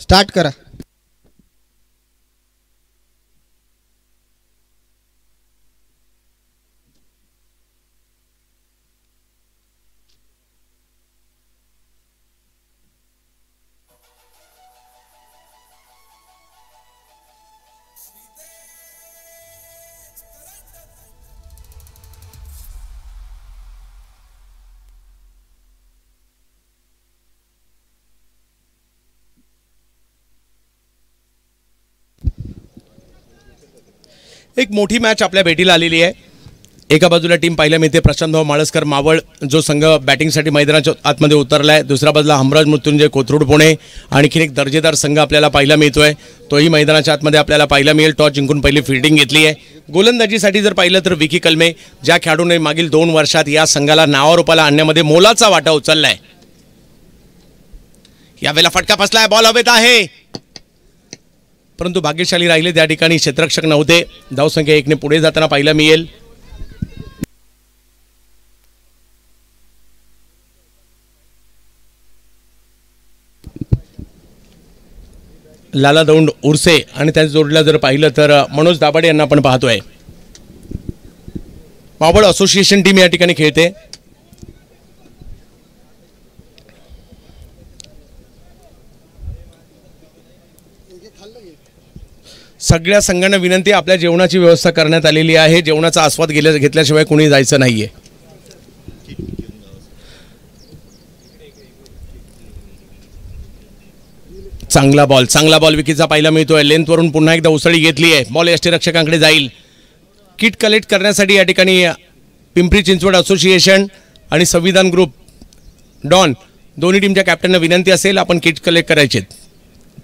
Start करा. एक मोठी मॅच आपल्या भेटीला आलेली आहे. एका बाजूला टीम पाहायला मिळते प्रशांत भाऊ माळसकर मावळ जो संघ बॅटिंगसाठी मैदानाच्या आतमध्ये उतरला आहे. दुसऱ्या बाजूला हमराज मृत्युंजय कोथरूड पुणे आणखीन एक दर्जेदार संघ आपल्याला पाहायला मिळतोय. तोही मैदानाच्या आतमध्ये आपल्याला पाहायला मिळेल. टॉस जिंकून पहिली फील्डिंग घेतली आहे. गोलंदाजीसाठी जर पाहिलं तर विकी कलमे ज्या खेळाडूने मागील 2 वर्षात या संघाला नावारूपाला आणण्यामध्ये मोलाचा वाटा उचलला आहे. यावेळेला फटका फसलाय. बॉल हवेत आहे परंतु भाग्यशाली राहिले त्या ठिकाणी क्षेत्ररक्षक नव्हते. धावसंख्या 1 ने पुढे जाताना पाहायला मिळेल. लाला दौंड उर्से आणि त्याच्या जोडीला जर पाहिलं तर मनोज दाभाडे यांना आपण पाहतोय. मावळ असोसिएशन टीम या ठिकाणी खेळते. सगळ्या संघांना विनंती आपल्या जेवणाची व्यवस्था करण्यात आलेली आहे. जेवणाचा आस्वाद घेतल्याशिवाय कोणी जायचं नाहीये. चांगला बॉल विकीचा पाहायला मिळतोय. लेंथवरून पुन्हा एकदा उसळी घेतली आहे. बॉल यष्टीरक्षकांकडे जाईल. किट कलेक्ट करण्यासाठी या ठिकाणी पिंपरी चिंचवड असोसिएशन आणि संविधान ग्रुप डॉन दोन्ही टीमच्या कॅप्टनना विनंती असेल आपण किट कलेक्ट करायचे.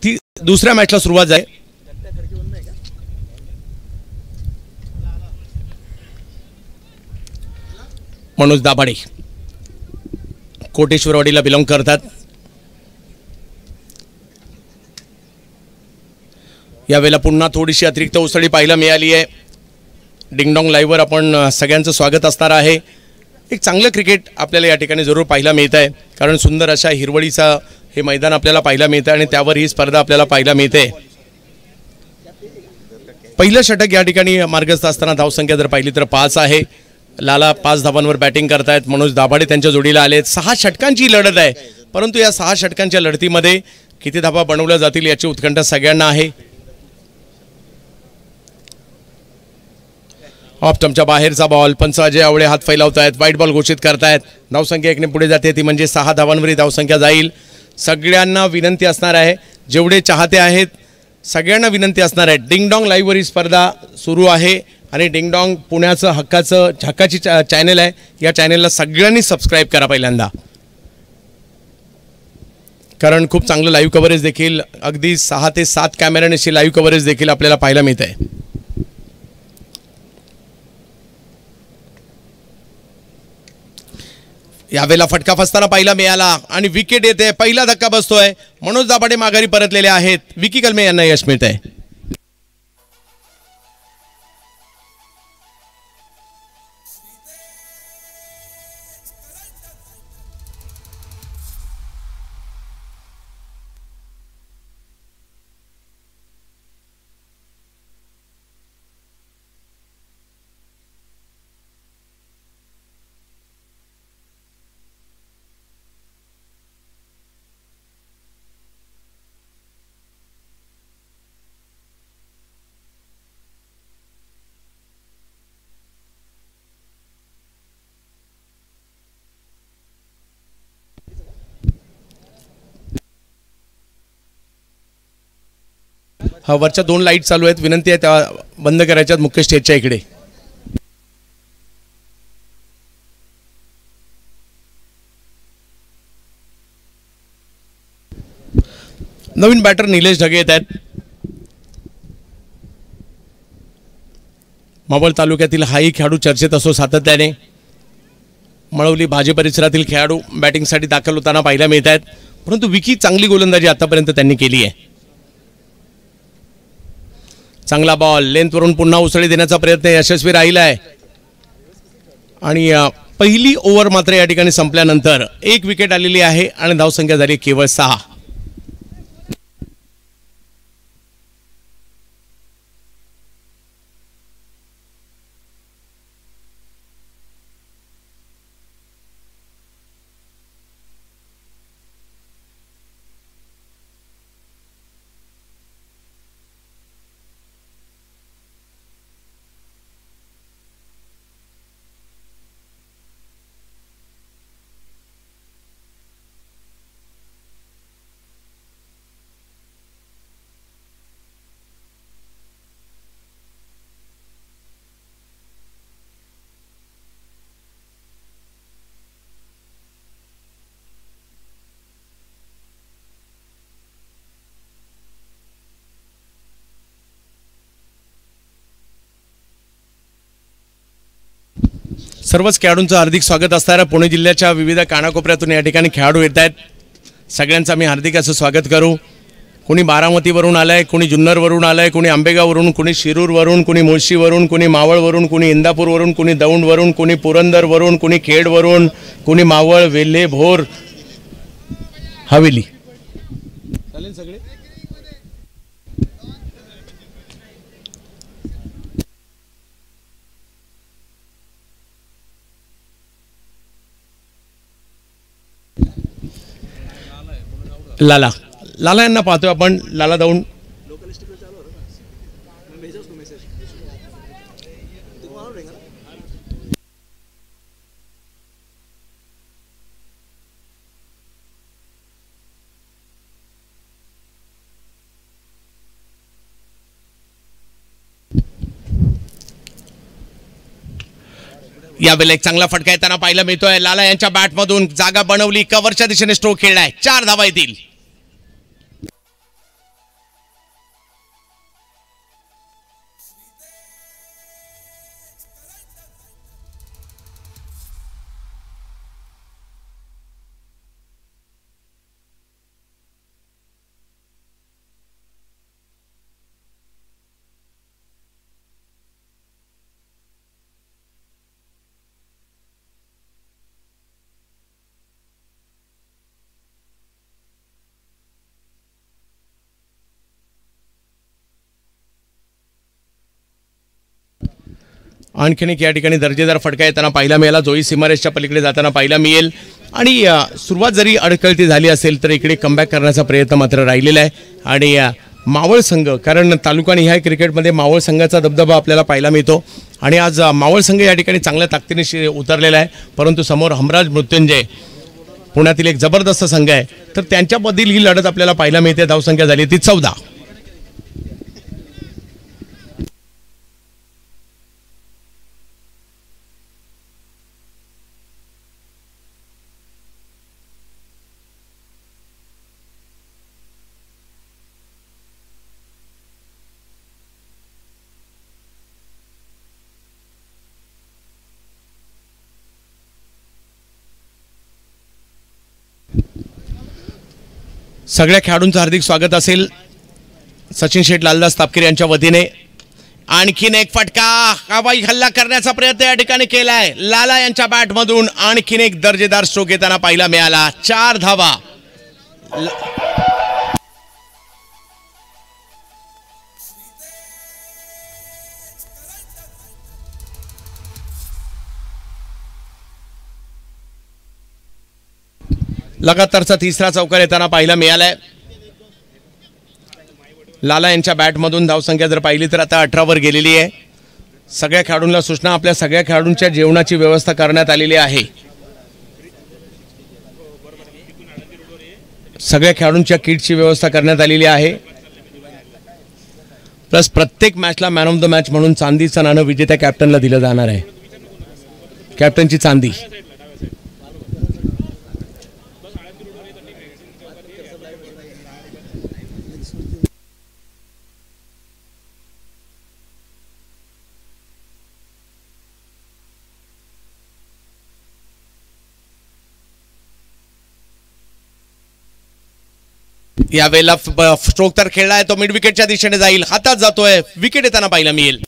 ती दुसऱ्या मॅचला सुरुवात झाली. मनोज दाभाडे कोटेश्वरवाडीला बिलॉंग करतात. यावेळेला पुन्हा थोडीशी अतिरिक्त उसळी पाहायला मिळाली आहे. डिंगडॉंग लाईव्हवर आपण सगळ्यांचं स्वागत असणार आहे. एक चांगलं क्रिकेट आपल्याला या ठिकाणी जरूर पाहायला मिळत आहे कारण सुंदर अशा हिरवळीचा हे मैदान आपल्याला पाहायला मिळतं आणि त्यावर ही स्पर्धा आपल्याला पाहायला मिळते. पहिलं षटक या ठिकाणी मार्गस्थ असताना धावसंख्या जर पाहिली तर 5 आहे. लाला 5 धावांवर बॅटिंग करतायत. मनोज दाभाडे त्यांच्या जोडीला आलेत. 6 षटकांची लढत आहे परंतु या 6 षटकांच्या लढतीमध्ये किती धावा बनवल्या जातील याची उत्कंठा सगळ्यांना आहे. ऑफ स्टंपच्या बाहेरचा बॉल. पंच अजय आवळे हात फैलावतायत. वाईट बॉल घोषित करतायत. धावसंख्या 1 ने पुढे जाते ती म्हणजे 6 धावांवरही धावसंख्या जाईल. सगळ्यांना विनंती असणार आहे जेवढे चाहते आहेत सगळ्यांना विनंती असणार आहे. डिंगडॉंग लाईव्हवर ही स्पर्धा सुरू आहे आणि डिंगडॉंग पुण्याचं हक्काची चॅनल आहे. या चॅनलला सगळ्यांनी सबस्क्राईब करा पहिल्यांदा कारण खूप चांगलं लाईव्ह कव्हरेज देखील अगदी 6 ते 7 कॅमेऱ्यानेशी लाईव्ह कव्हरेज देखील आपल्याला पाहायला मिळत आहे. यावेळेला फटका फसताना पाहिला मिळाला आणि विकेट येते. पहिला धक्का बसतोय. मनोज दाभाडे माघारी परतलेले आहेत. विकी कलमे यांना यश मिळत आहे. हा वरच्या 2 लाईट चालू आहेत. विनंती आहे त्या बंद करायच्यात मुख्य स्टेजच्या इकडे. नवीन बॅटर निलेश ढगे येत आहेत. मावळ तालुक्यातील हाही खेळाडू चर्चेत असो सातत्याने. मळवली भाजी परिसरातील खेळाडू बॅटिंगसाठी दाखल होताना पाहायला मिळत आहेत परंतु विकी चांगली गोलंदाजी आतापर्यंत त्यांनी केली आहे. चांगला बॉल. लेंथवरून पुन्हा उसळी देण्याचा प्रयत्न यशस्वी राहिला आहे आणि पहिली ओव्हर मात्र या ठिकाणी संपल्यानंतर 1 विकेट आलेली आहे आणि धावसंख्या झाली केवळ 6. सर्वच खेळाडूंचं हार्दिक स्वागत असणाऱ्या पुणे जिल्ह्याच्या विविध कानाकोपऱ्यातून या ठिकाणी खेळाडू येत आहेत. सगळ्यांचं मी हार्दिक असं स्वागत करू. कोणी बारामतीवरून आलाय, कोणी जुन्नरवरून आलाय, कोणी आंबेगाववरून, कोणी शिरूरवरून, कोणी मुळशीवरून, कोणी मावळवरून, कोणी इंदापूरवरून, कोणी दौंडवरून, कोणी पुरंदरवरून, कोणी खेडवरून, कोणी मावळ, वेल्हे, भोर, हवेली. चालेल सगळे. लाला लाला यांना पाहतोय आपण. लाला दौंड. यावेळेला एक चांगला फटका येताना पाहायला मिळतोय. लाला यांच्या बॅटमधून जागा बनवली, कव्हरच्या दिशेने स्ट्रोक खेळलाय. 4 धावा येतील. आणखीन एक या ठिकाणी दर्जेदार फटका येताना पाहायला मिळाला. जोई सीमारेषच्या पलीकडे जाताना पाहायला मिळेल. आणि सुरुवात जरी अडकळती झाली असेल तर इकडे कमबॅक करण्याचा प्रयत्न मात्र राहिलेला आहे. आणि मावळ संघ, कारण तालुका निहाय क्रिकेटमध्ये मावळ संघाचा दबदबा आपल्याला पाहायला मिळतो. आणि आज मावळ संघ या ठिकाणी चांगल्या ताकदीने उतरलेला आहे. परंतु समोर हमराज मृत्युंजय पुण्यातील एक जबरदस्त संघ आहे, तर त्यांच्यामधील ही लढत आपल्याला पाहायला मिळते. धावसंख्या झाली ती 14. सगळ्या खेळाडूंचं हार्दिक स्वागत असेल सचिन शेठ लालदास तापकीर यांच्या वतीने. आणखीन एक फटका, हवाई हल्ला करण्याचा प्रयत्न या ठिकाणी केलाय. लाला यांच्या बॅटमधून आणखीन एक दर्जेदार स्ट्रोक येताना पाहायला मिळाला. 4 धावा. लगातारचा तिसरा चौकार येताना पाहायला मिळालाय. लाला यांच्या बॅटमधून धावसंख्या जर पाहिली तर आता 18 वर गेलेली आहे. सगळ्या खेळाडूंना सूचना, आपल्या सगळ्या खेळाडूंच्या जेवणाची व्यवस्था करण्यात आलेली आहे. सगळ्या खेळाडूंच्या किटची व्यवस्था करण्यात आलेली आहे. प्लस प्रत्येक मॅचला मॅन ऑफ द मॅच म्हणून चांदीचं नाणं विजेत्या कॅप्टनला दिलं जाणार आहे. कॅप्टनची चांदी. यावेळेला स्ट्रोक तर खेळलाय, तो मिड विकेटच्या दिशेने जाईल. हातात जातोय, विकेट येताना पाहायला मिळेल.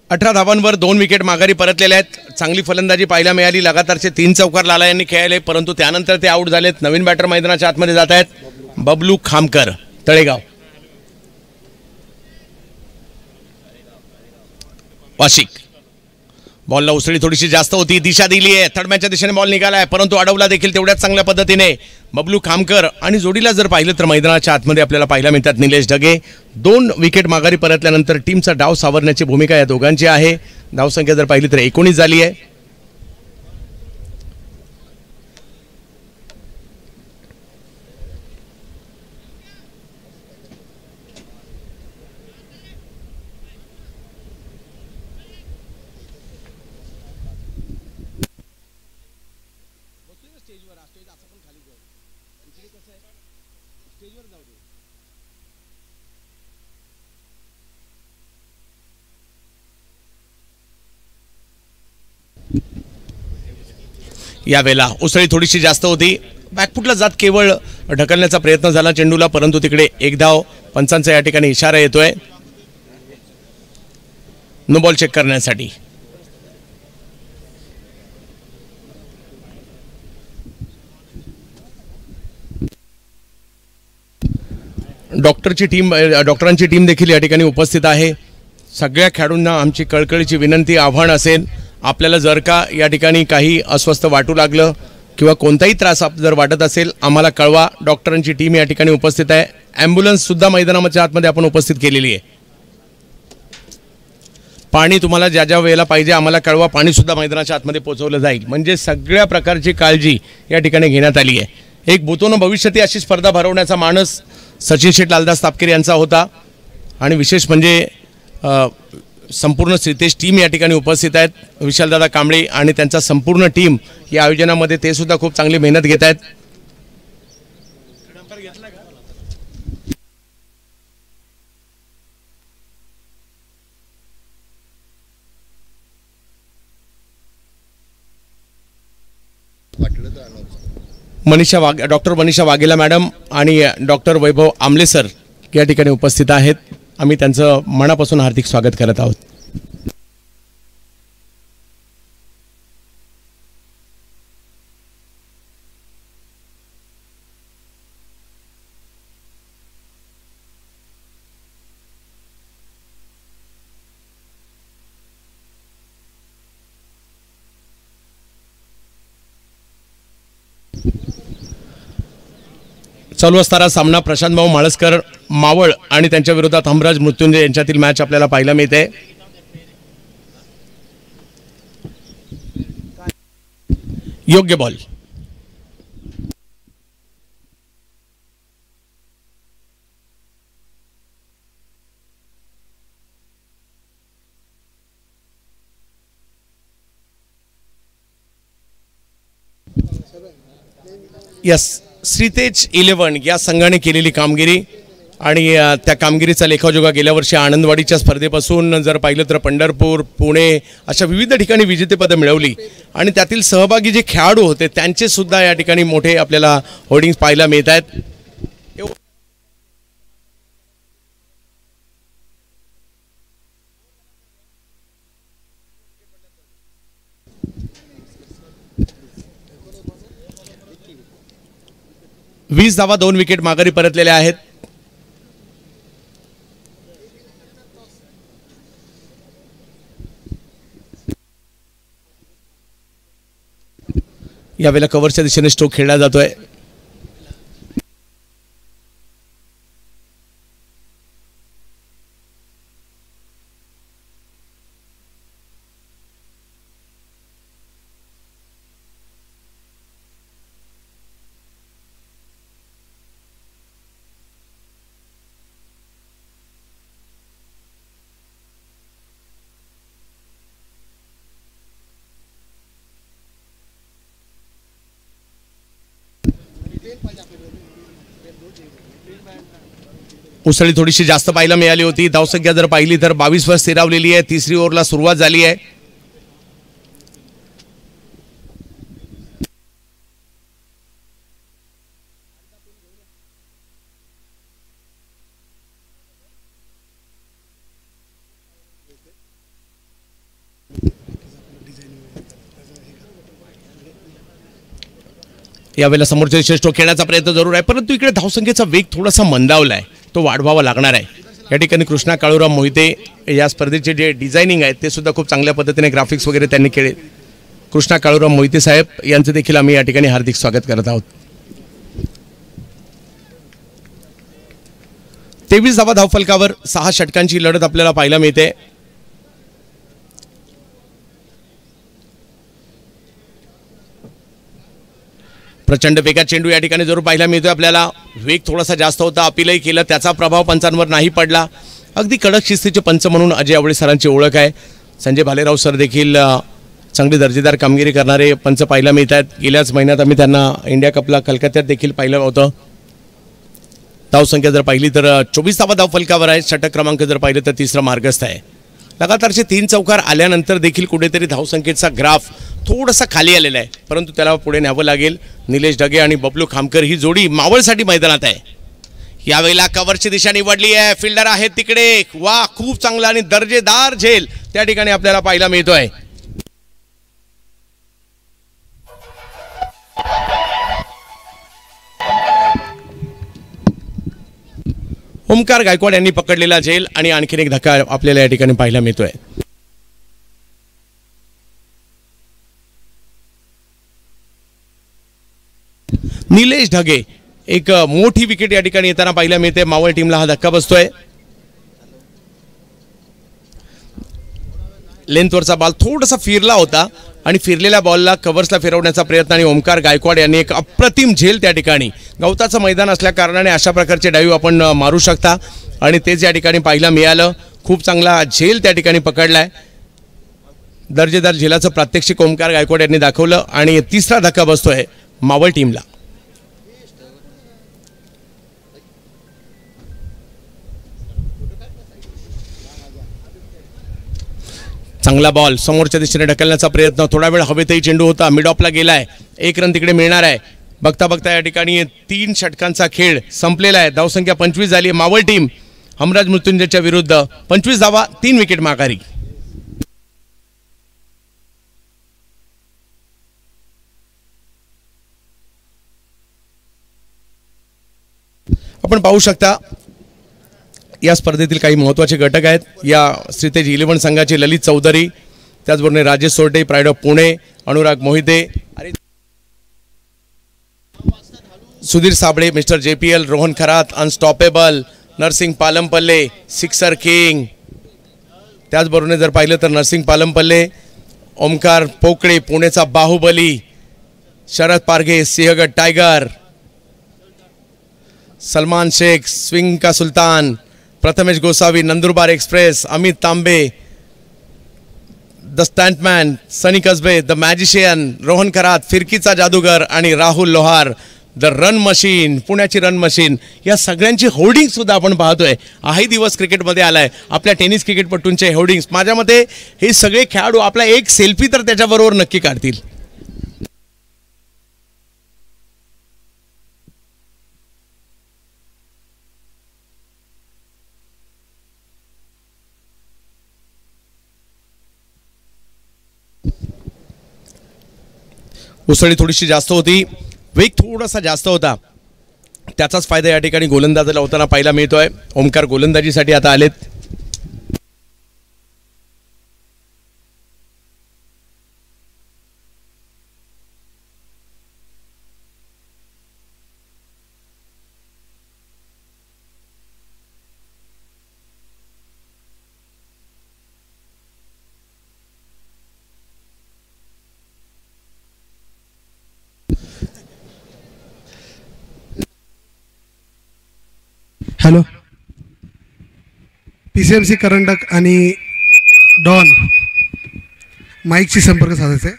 18 धावांवर 2 विकेट माघारी परतलेल्या आहेत. चांगली फलंदाजी पाहायला मिळाली. लगातारचे 3 चौकार लाला यांनी खेळले, परंतु त्यानंतर ते आऊट झालेत. नवीन बॅटर मैदानाच्या आतमध्ये जात आहेत. बबलू खामकर, तळेगाव, वाशिक. बॉलला उसळी थोडीशी जास्त होती, दिशा दिली आहे, थर्डमॅनच्या दिशेने बॉल निघाला आहे, परंतु अडवला देखील तेवढ्याच चांगल्या पद्धतीने बबलू खामकर. आणि जोडीला जर पाहिलं तर मैदानाच्या आतमध्ये आपल्याला पाहायला मिळतात निलेश ढगे. 2 विकेट माघारी परतल्यानंतर टीमचा डाव सावरण्याची भूमिका या दोघांची आहे. धावसंख्या जर पाहिली तर 19 झाली आहे. यावेळेला उसळी थोडीशी जास्त होती, बॅकफुटला जात केवळ ढकलण्याचा प्रयत्न झाला चेंडूला, परंतु तिकडे एक धाव. पंचांचा या ठिकाणी इशारा येतोय नो बॉल चेक करण्यासाठी. डॉक्टरांची टीम देखील या ठिकाणी उपस्थित आहे. सगळ्या खेळाडूंना आमची कळकळीची विनंती, आव्हान असेल, आपल्याला जर का या ठिकाणी काही अस्वस्थ वाटू लागलं किंवा कोणताही त्रास जर वाटत असेल आम्हाला कळवा. डॉक्टरांची टीम या ठिकाणी उपस्थित आहे. ॲम्ब्युलन्स सुद्धा मैदानाच्या आतमध्ये आपण उपस्थित केलेली आहे. पाणी तुम्हाला ज्या ज्या वेळेला पाहिजे आम्हाला कळवा, पाणी सुद्धा मैदानाच्या आतमध्ये पोहोचवलं जाईल. म्हणजे सगळ्या प्रकारची काळजी या ठिकाणी घेण्यात आली आहे. एक भूतोनं भविष्यात अशी स्पर्धा भरवण्याचा मानस सचिन शेठ लालदास तापकीर यांचा होता. आणि विशेष म्हणजे संपूर्ण श्रीतेश टीम या ठिकाणी उपस्थित आहेत. विशालदादा कांबळे आणि त्यांचा संपूर्ण टीम या आयोजनामध्ये ते सुद्धा खूप चांगली मेहनत घेत आहेत. डॉक्टर मनीषा वाघेला मॅडम आणि डॉक्टर वैभव आमले सर या ठिकाणी उपस्थित आहेत. आम्ही त्यांचं मनापासून हार्दिक स्वागत करत आहोत. चालू असणारा सामना प्रशांत भाऊ माळस्कर मावळ आणि त्यांच्या विरोधात हमराज मृत्युंजय यांच्यातील मॅच आपल्याला पाहायला मिळते. योग्य बॉल. यस, श्रीतेज 11 या संघाने केलेली कामगिरी आणि त्या कामगिरीचा लेखाजोखा गेल्या वर्षी आनंदवाडीच्या स्पर्धेपासून जर पाहिलं तर पंढरपूर, पुणे अशा विविध ठिकाणी विजेतेपदं मिळवली. आणि त्यातील सहभागी जे खेळाडू होते त्यांचे सुद्धा या ठिकाणी मोठे आपल्याला होर्डिंग्स पाहायला मिळत आहेत. 20 धावा 2 विकेट माघारी परतलेल्या आहेत. यावेळेला कव्हरच्या दिशेने स्ट्रोक खेळला जातोय. उसळी थोडीशी जास्त पाहायला मिळाली होती. धावसंख्या जर पाहिली तर 22 वर स्थिरावलेली आहे. तिसरी ओव्हरला सुरुवात झाली आहे. यावेळेला समोरच्या दिशेने खेळण्याचा प्रयत्न जरूर आहे, परंतु इकडे धावसंख्येचा वेग थोडासा मंदावला आहे, तो वाढवावा लागणार आहे. या ठिकाणी कृष्णा काळूराम मोहिते या स्पर्धेचे जे डिझायनिंग आहे ते सुद्धा खूप चांगल्या पद्धतीने ग्राफिक्स वगैरे त्यांनी केले. कृष्णा काळूराम मोहिते साहेब यांचं देखील आम्ही या ठिकाणी हार्दिक स्वागत करत आहोत. 23 धावा धावफलकावर 6 षटकांची लढत आपल्याला पाहायला मिळते. प्रचंड वेगात चेंडू या ठिकाणी जरूर पाहायला मिळतोय आपल्याला. वेग थोडासा जास्त होता, अपीलही केलं, त्याचा प्रभाव पंचांवर नाही पडला. अगदी कडक शिस्तीचे पंच म्हणून अजय आवळे सरांची ओळख आहे. संजय भालेराव सर देखील चांगली दर्जेदार कामगिरी करणारे पंच पाहायला मिळतात. गेल्याच महिन्यात आम्ही त्यांना इंडिया कपला कलकत्त्यात देखील पाहिलं होतं. धावसंख्या जर पाहिली तर 24 धावा धावफलकावर आहे. षटक क्रमांक जर पाहिलं तर 3रा मार्गस्थ आहे. लगातारचे 3 चौकार आल्यानंतर देखील कुठेतरी धावसंख्येचा ग्राफ थोडासा खाली आलेला आहे, परंतु त्याला पुढे न्यावं लागेल. निलेश ढगे आणि बबलू खामकर ही जोडी मावळसाठी मैदानात आहे. यावेळेला कव्हरची दिशा निवडली आहे, फिल्डर आहेत तिकडे. वा, खूप चांगला आणि दर्जेदार झेल त्या ठिकाणी आपल्याला पाहायला मिळतोय. ओमकार गायकवाड यांनी पकडलेला झेल आणि आणखीन एक धक्का आपल्याला या ठिकाणी पाहायला मिळतोय. निलेश ढगे एक मोठी विकेट या ठिकाणी येताना पाहायला मिळते. मावळ टीमला हा धक्का बसतोय. लेंथवरचा बॉल थोडासा फिरला होता आणि फिरलेल्या बॉलला कव्हर्सला फिरवण्याचा प्रयत्न आणि ओमकार गायकवाड यांनी एक अप्रतिम झेल त्या ठिकाणी. गवताचं मैदान असल्या कारणाने अशा प्रकारचे डाईव्ह आपण मारू शकता आणि तेच या ठिकाणी पाहायला मिळालं. खूप चांगला झेल त्या ठिकाणी पकडलाय. दर्जेदार झेलाचं प्रात्यक्षिक ओमकार गायकवाड यांनी दाखवलं आणि 3रा धक्का बसतोय मावळ टीमला. चांगला बॉल समोरच्या दिशेने ढकलण्याचा प्रयत्न. थोडा वेळ हवेतही चेंडू होता, मिड ऑफला गेलाय. 1 रन तिकडे मिळणार आहे. बघता बघता या ठिकाणी 3 षटकांचा खेळ संपलेला आहे. धावसंख्या 25 झाली. मावळ टीम हमराज मृत्युंजयच्या विरुद्ध 25 धावा 3 विकेट माघारी. आपण पाहू शकता या स्पर्धेतील काही महत्त्वाचे घटक आहेत. या श्रीतेज 11 संघाचे ललित चौधरी, त्याचबरोबर Rajesh Sorate, pride of Pune, Anurag Mohite, Sudhir Sable, mister JPL, Rohan Kharat, unstoppable, Narsing Palampalle, sixer king. त्याचबरोबर जर पाहिलं तर नरसिंग पालमपल्ले, ओमकार पोकळे, पुणेचा बाहुबली, शरद पारघे, सिंहगड टायगर, सलमान शेख, स्विंग का सुल्तान, Prathamesh Gosavi, Nandurbar express, Amit Tambe, the stuntman, Sunny Kasbe, the magician, Rohan Kharat, फिरकीचा जादूगर आणि Rahul Lohar, the run machine, पुण्याची रन मशीन. या सगळ्यांची होर्डिंग सुद्धा आपण पाहतोय. हाही दिवस क्रिकेटमध्ये आलाय. आपल्या टेनिस क्रिकेटपटूंचे होर्डिंग्स. माझ्या मते हे सगळे खेळाडू आपला एक सेल्फी तर त्याच्याबरोबर नक्की काढतील. उसळी थोडीशी जास्त होती, वेग थोडासा जास्त होता, त्याचाच फायदा या ठिकाणी गोलंदाजाला होताना पाहायला मिळतोय. ओमकार गोलंदाजीसाठी आता आलेत. हॅलो, PCMC करंडक आणि डॉन माईकशी संपर्क साधायचा आहे.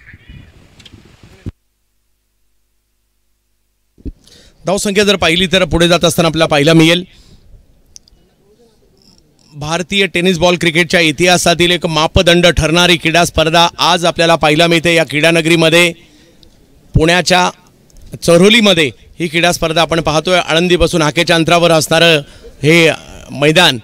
धावसंख्या जर पाहिली तर पुढे जात असताना आपल्याला पाहायला मिळेल भारतीय टेनिस बॉल क्रिकेटच्या इतिहासातील एक मापदंड ठरणारी क्रीडा स्पर्धा आज आपल्याला पाहायला मिळते. या क्रीडानगरीमध्ये पुण्याच्या चरोलीमध्ये ही क्रीडा स्पर्धा आपण पाहतोय. आळंदीपासून हाकेच्या अंतरावर असणारं हे मैदान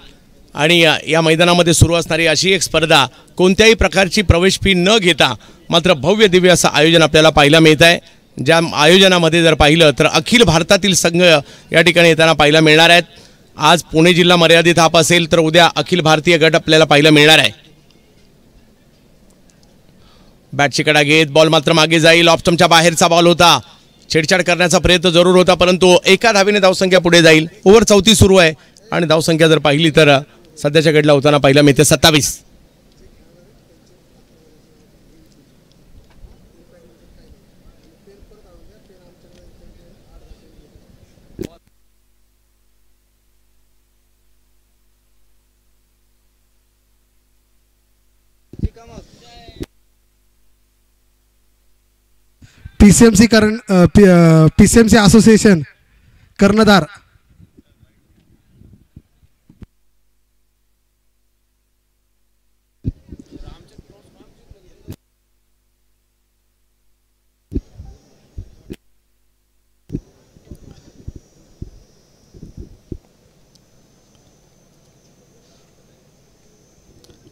आणि या मैदानामध्ये सुरू असणारी अशी एक स्पर्धा कोणत्याही प्रकारची प्रवेश फी न घेता मात्र भव्य दिव्य असं आयोजन आपल्याला पाहायला मिळत आहे. ज्या आयोजनामध्ये जर पाहिलं तर अखिल भारतातील संघ या ठिकाणी येताना पाहायला मिळणार आहेत. आज पुणे जिल्हा मर्यादित हाप असेल तर उद्या अखिल भारतीय गट आपल्याला पाहायला मिळणार आहे. बॅटची कडा घेत बॉल मात्र मागे जाईल. ऑफ स्टंपच्या बाहेरचा बॉल होता. छेडछाड करण्याचा प्रयत्न जरूर होता परंतु एका धावेने धावसंख्या पुढे जाईल. ओव्हर 34 सुरू आहे आणि धावसंख्या जर पाहिली तर सध्याच्या गडला होताना पाहायला मिळते 27. पीसीएमसी असोसिएशन कर्णधार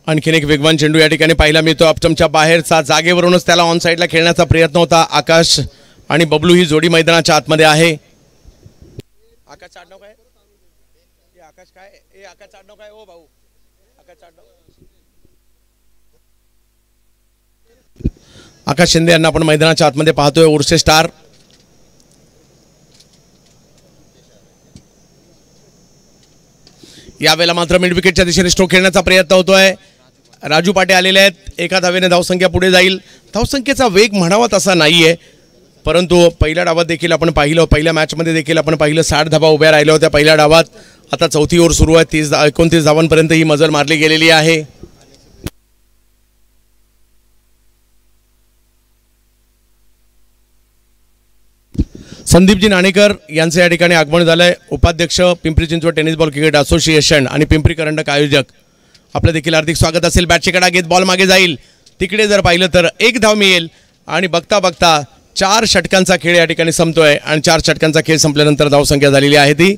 आणखीन एक वेगवान चेंडू या ठिकाणी पाहायला मिळतो. अपस्टंपच्या बाहेरचा जागेवरूनच त्याला ऑन साईडला खेळण्याचा प्रयत्न होता. आकाश आणि बबलू ही जोडी मैदानाच्या आतमध्ये आहे. आकाश आडनाव काय? आकाश काय? आकाश आडनाव काय? ओ भाऊ आकाश आडनाव. आकाश शिंदे यांना आपण मैदानाच्या आतमध्ये पाहतोय. उर्से स्टार यावेळेला मात्र मिड विकेटच्या दिशेने स्ट्रोक खेळण्याचा प्रयत्न होतोय. राजू पाटे आलेले आहेत. एका धावेने धावसंख्या पुढे जाईल. धावसंख्येचा वेग म्हणावा तसा नाहीये परंतु पहिल्या डावात देखील आपण पाहिलं, पहिल्या मॅचमध्ये देखील आपण पाहिलं 60 धावा उभ्या राहिल्या होत्या पहिल्या डावात. आता चौथी ओव्हर सुरू आहे. 29 धावांपर्यंत ही मजल मारली गेलेली आहे. संदीपजी नाणेकर यांचे या ठिकाणी आगमन झालंय. उपाध्यक्ष Pimpri Chinchwad tennis ball cricket association आणि पिंपरी करंडक आयोजक आपलं देखील हार्दिक स्वागत असेल. बॅटची कडा घेत बॉल मागे जाईल. तिकडे जर पाहिलं तर एक धाव मिळेल आणि बघता बघता 4 षटकांचा खेळ या ठिकाणी संपतोय आणि 4 षटकांचा खेळ संपल्यानंतर धावसंख्या झालेली आहे ती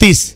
30.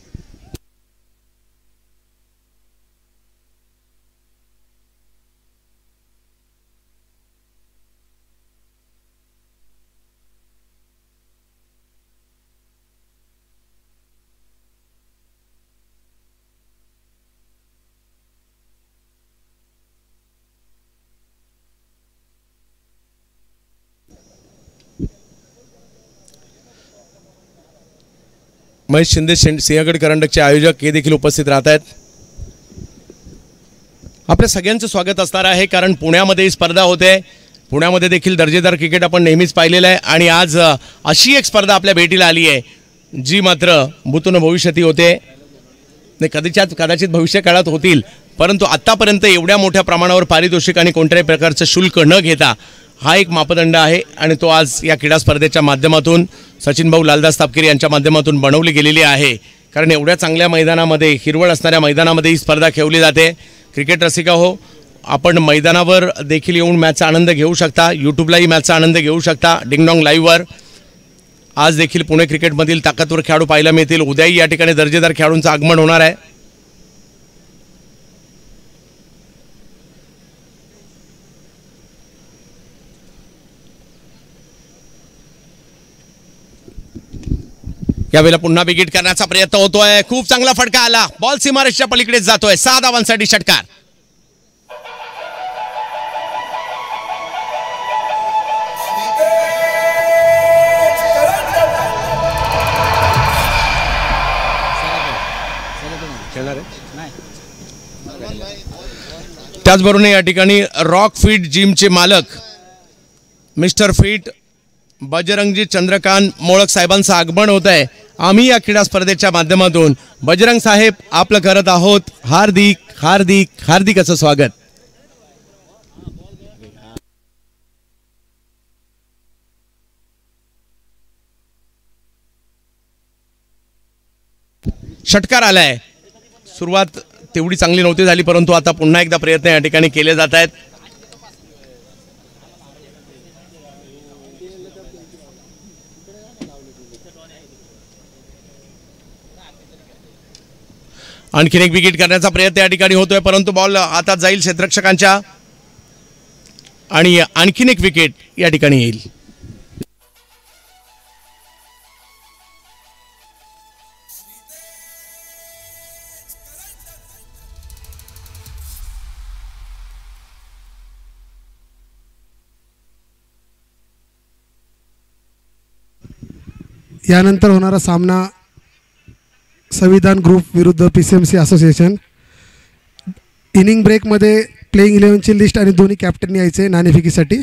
महेश शिंदे सिंहगड करंडकचे आयोजक हे देखील उपस्थित राहत आहेत. आपल्या सगळ्यांचं स्वागत असणार आहे कारण पुण्यामध्ये ही स्पर्धा होते. पुण्यामध्ये देखील दर्जेदार क्रिकेट आपण नेहमीच पाहिलेलं आहे आणि आज अशी एक स्पर्धा आपल्या भेटीला आली आहे जी मात्र भूतून भविष्याती होते. कदाचित भविष्य काळात होतील परंतु आतापर्यंत एवढ्या मोठ्या प्रमाणावर पारितोषिक आणि कोणत्याही प्रकारचं शुल्क न घेता हा एक मापदंड आहे आणि तो आज या क्रीडा स्पर्धेच्या माध्यमातून सचिन भाऊ लालदास तापकीर यांच्या माध्यमातून बनवली गेलेली आहे. कारण एवढ्या चांगल्या मैदानामध्ये, हिरवळ असणाऱ्या मैदानामध्ये ही स्पर्धा खेळली जाते. क्रिकेट रसिका हो, आपण मैदानावर देखील येऊन मॅचचा आनंद घेऊ शकता. यूट्यूबलाही मॅचचा आनंद घेऊ शकता डिंगडॉंग लाईव्हवर. आज देखील पुणे क्रिकेटमधील ताकदवर खेळाडू पाहायला मिळतील. उद्याही या ठिकाणी दर्जेदार खेळाडूंचं आगमन होणार आहे. यावेळेला पुन्हा विकेट करण्याचा प्रयत्न होतोय. खूप चांगला फटका आला. बॉल सीमारेषच्या पलीकडेच जातोय. 6 धावांसाठी षटकार. त्याचबरोबर या ठिकाणी रॉक फिट जिमचे मालक मिस्टर फिट बजरंगजी चंद्रकांत मोळक साहेबांचं आगमन होत आहे. आम्ही या क्रीडा स्पर्धेच्या माध्यमातून बजरंग साहेब आपलं करत आहोत हार्दिक हार्दिक हार्दिक असं स्वागत. षटकार आलाय. सुरुवात तेवढी चांगली नव्हती झाली परंतु आता पुन्हा एकदा प्रयत्न या ठिकाणी केले जात आहेत. आणखीन एक विकेट करण्याचा प्रयत्न या ठिकाणी होतोय परंतु बॉल हातात जाईल क्षेत्ररक्षकांच्या आणि आणखीन एक विकेट या ठिकाणी येईल. यानंतर होणारा सामना संविधान ग्रुप विरुद्ध PCMC असोसिएशन. इनिंग ब्रेकमध्ये प्लेइंग 11ची लिस्ट आणि दोन्ही कॅप्टन यायचे नाणेफेकीसाठी.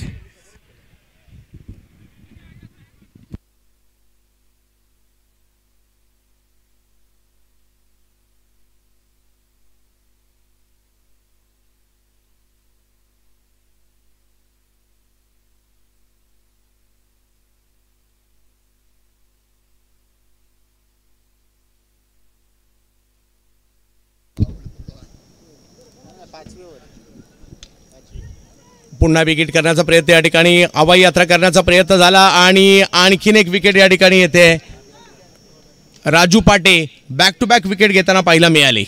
पुन्हा विकेट करण्याचा प्रयत्न या ठिकाणी हवाई यात्रा करण्याचा प्रयत्न झाला आणि आणखीन एक विकेट या ठिकाणी येते. राजू पाटे बॅक टू बॅक विकेट घेताना पाहायला मिळाली.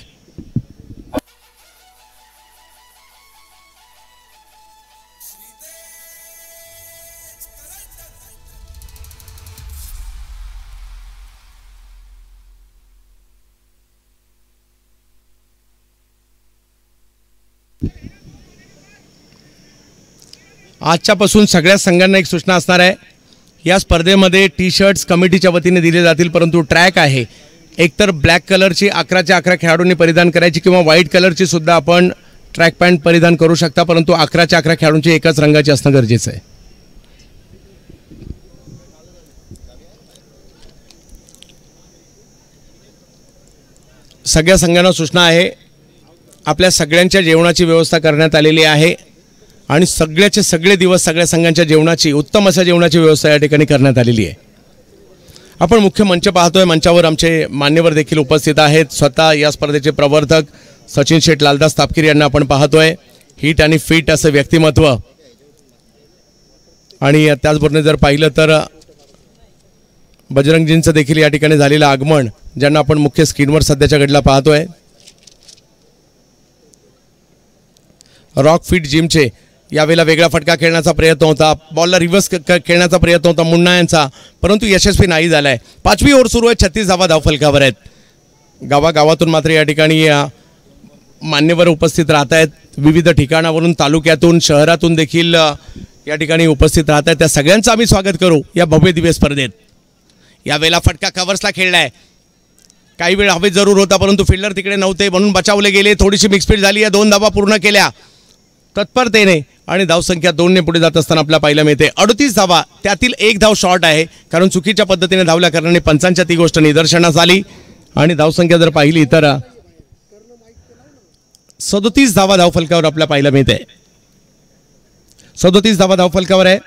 आजच्यापासून सगळ्या संघांना एक सूचना असणार आहे. या स्पर्धेमध्ये टी शर्ट्स कमिटीच्या वतीने दिले जातील, परंतु ट्रॅक आहे एकतर ब्लॅक कलरची 11च्या 11 खेळाडूंनी परिधान करायची किंवा व्हाईट कलरची सुद्धा आपण ट्रॅक पॅन्ट परिधान करू शकता, परंतु 11च्या 11 खेळाडूंची एकाच रंगाची असणं गरजेचं आहे. सगळ्या संघांना सूचना आहे, आपल्या सगळ्यांच्या जेवणाची व्यवस्था करण्यात आलेली आहे आणि सगळ्याचे सगळे दिवस सगळ्या संघांच्या जेवणाची उत्तम अशा जेवणाची व्यवस्था या ठिकाणी करण्यात आलेली आहे. आपण मुख्य मंच पाहतोय, मंचावर आमचे मान्यवर देखील उपस्थित आहेत. स्वतः या स्पर्धेचे प्रवर्तक सचिन शेठ लालदास तापकीर यांना आपण पाहतोय. हिट आणि फिट असं व्यक्तिमत्व आणि त्याचबरोबर जर पाहिलं तर बजरंगजींचं देखील या ठिकाणी झालेलं आगमन, ज्यांना आपण मुख्य स्क्रीनवर सध्याच्या घडीला पाहतोय. रॉक फिट जिमचे यावेळेला वेगळा फटका खेळण्याचा प्रयत्न होता, बॉलला रिव्हर्स खेळण्याचा प्रयत्न होता मुन्ना यांचा, परंतु यशस्वी नाही झालाय. 5वी ओव्हर सुरू आहे, 36 धावा धावफलकावर आहेत. गावागावातून मात्र या ठिकाणी मान्यवर उपस्थित राहत आहेत. विविध ठिकाणावरून, तालुक्यातून, शहरातून देखील या ठिकाणी उपस्थित राहत आहेत. त्या सगळ्यांचं आम्ही स्वागत करू या भव्य दिव्य स्पर्धेत. यावेळेला फटका कव्हर्सला खेळलाय. काही वेळ हवेत जरूर होता, परंतु फिल्डर तिकडे नव्हते म्हणून बचावले गेले. थोडीशी मिक्सपीड झाली आहे. 2 धावा पूर्ण केल्या तत्परतेने आणि धावसंख्या 2ने पुढे जात असताना आपल्याला पाहायला मिळते 38 धावा. त्यातील 1 धाव शॉर्ट आहे, कारण चुकीच्या पद्धतीने धावल्या कारणाने पंचांच्या ती गोष्ट निदर्शनास आली. आणि धावसंख्या जर पाहिली तर 37 धावा धावफलकावर आपल्याला पाहायला मिळते. 37 धावा धावफलकावर आहे.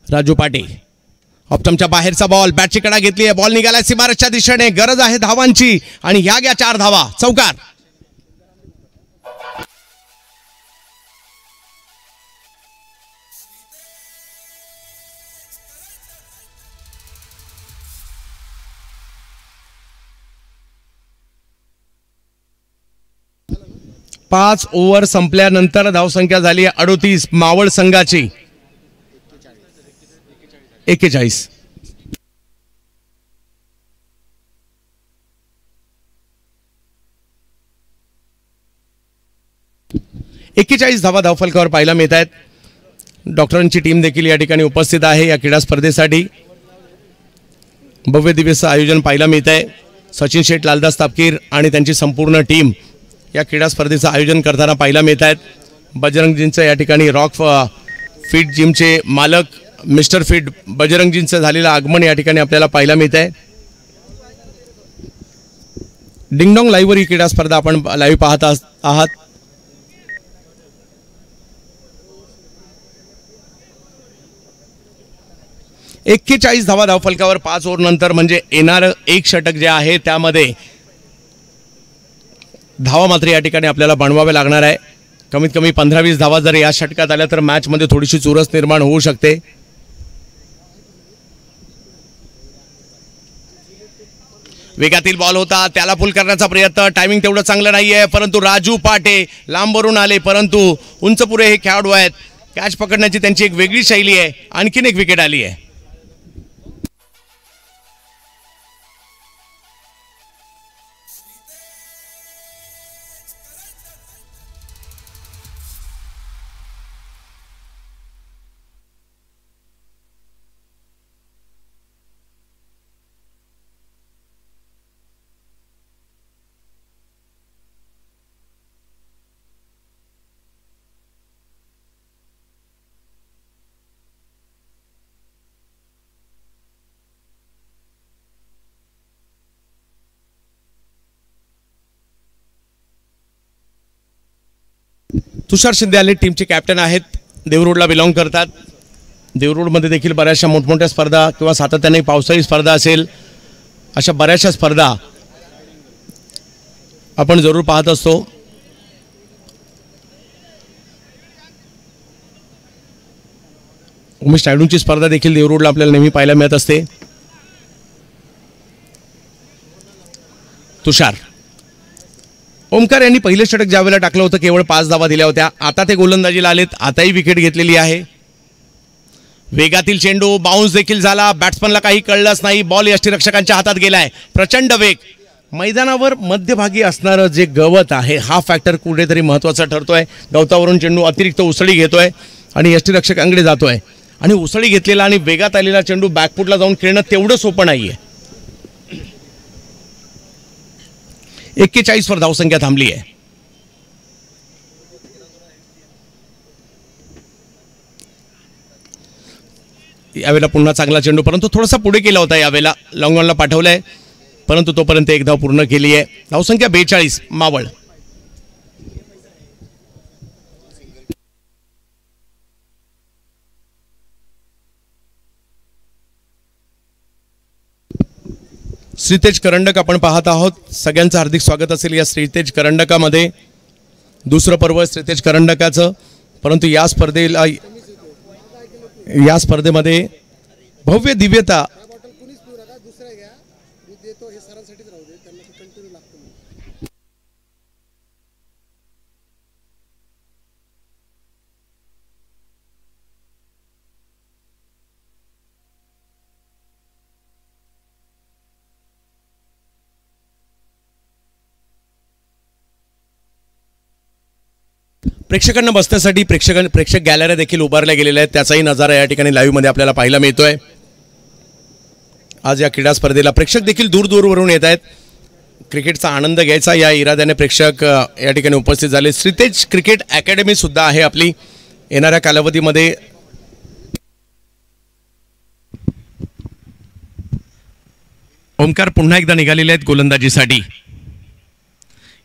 राजू पाटे ऑप्टमच्या बाहेरचा बॉल, बॅटची कडा घेतली आहे, बॉल निघाला सीमारेषच्या दिशेने. गरज आहे धावांची आणि ह्या घ्या 4 धावा, चौकार. पाच ओव्हर संपल्यानंतर धावसंख्या झाली 38 मावळ संघाची 41. धावा धावफलकावर पाहायला मिळत आहेत. डॉक्टरांची टीम देखील या ठिकाणी उपस्थित आहे. या क्रीडा स्पर्धेसाठी भव्य दिव्य आयोजन पाहायला मिळत आहे. सचिन शेठ लालदास तापकीर आणि त्यांची संपूर्ण टीम या क्रीडा स्पर्धेचं आयोजन करताना पाहायला मिळत आहेत. बजरंगजींचं या ठिकाणी रॉक फिट जिमचे मालक मिस्टर फिट बजरंगजींचं झालेलं आगमन या ठिकाणी आपल्याला पाहायला मिळत आहे. डिंगडॉंग लाईव्हवर ही क्रीडा स्पर्धा आपण लाईव्ह पाहत आहात. एक्केचाळीस धावा धावफलकावर 5 ओव्हर नंतर, म्हणजे येणारं 1 षटक जे आहे त्यामध्ये धावा मात्र या ठिकाणी आपल्याला बनवावे लागणार आहे. कमीत कमी 15-20 धावा जर या षटकात आल्या तर मॅचमध्ये थोडीशी चुरस निर्माण होऊ शकते. वेगातील बॉल होता, त्याला पुल करण्याचा प्रयत्न, टायमिंग तेवढं चांगलं नाहीये, परंतु राजू पाटे लांबवरून आले, परंतु उंच पुरे हे खेळाडू आहेत. कॅच पकडण्याची त्यांची एक वेगळी शैली आहे. आणखीन एक विकेट आली आहे. तुषार शिंदे आले टीमचे कॅप्टन आहेत, देवरुडला बिलॉंग करतात. देवरुडमध्ये देखील बऱ्याचशा मोठमोठ्या स्पर्धा किंवा सातत्याने पावसाळी स्पर्धा असेल अशा बऱ्याचशा स्पर्धा आपण जरूर पाहत असतो. उमेश नायडूंची स्पर्धा देखील देवरुडला आपल्याला नेहमी पाहायला मिळत असते. तुषार ओमकार यांनी पहिले षटक ज्यावेळेला टाकलं होतं केवळ 5 धावा दिल्या होत्या. आता ते गोलंदाजीला आलेत, आताही विकेट घेतलेली आहे. वेगातील चेंडू बाउन्स देखील झाला, बॅट्समनला काही कळलंच नाही, बॉल यष्टीरक्षकांच्या हातात गेलाय. प्रचंड वेग, मैदानावर मध्यभागी असणारं जे गवत आहे हा फॅक्टर कुठेतरी महत्त्वाचा ठरतोय. गवतावरून चेंडू अतिरिक्त उसळी घेतोय आणि यष्टीरक्षकांकडे जातोय आणि उसळी घेतलेला आणि वेगात आलेला चेंडू बॅकफुटला जाऊन खेळणं तेवढं सोपं नाहीये. 41 वर धावसंख्या थांबली आहे. यावेळेला पुन्हा चांगला चेंडू, परंतु थोडासा पुढे केला होता. यावेळेला लॉंग ऑनला पाठवलाय, परंतु तोपर्यंत एक धाव पूर्ण केली आहे. धावसंख्या 42. मावळ श्रीतेज करंडक आपण पाहत आहोत. सगळ्यांचं हार्दिक स्वागत असेल या श्रीतेज करंडकामध्ये. दुसरं पर्व श्रीतेज करंडकाचं, परंतु या स्पर्धेमध्ये भव्य दिव्यता प्रेक्षकांना बसण्यासाठी प्रेक्षक गॅलऱ्या देखील उभारल्या गेलेल्या आहेत. त्याचाही नजारा या ठिकाणी लाईव्हमध्ये आपल्याला पाहायला मिळतोय. आज या क्रीडा स्पर्धेला प्रेक्षक देखील दूरवरून येत आहेत. क्रिकेटचा आनंद घ्यायचा या इराद्याने प्रेक्षक या ठिकाणी उपस्थित झाले. श्रीतेज क्रिकेट अकॅडमी सुद्धा आहे आपली. येणाऱ्या कालावधीमध्ये ओमकार पुन्हा एकदा निघालेले आहेत गोलंदाजीसाठी.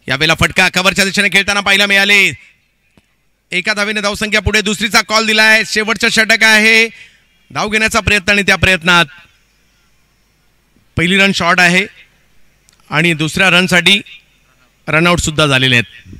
यावेळेला फटका कव्हरच्या दिशेने खेळताना पाहायला मिळाले. एका धावेने धावसंख्या पुढे, दुसरीचा कॉल दिलाय. शेवटचा षटक आहे, धाव घेण्याचा प्रयत्न आणि त्या प्रयत्नात पहिली रन शॉर्ट आहे आणि दुसऱ्या रनसाठी रनआउट सुद्धा झालेले आहेत.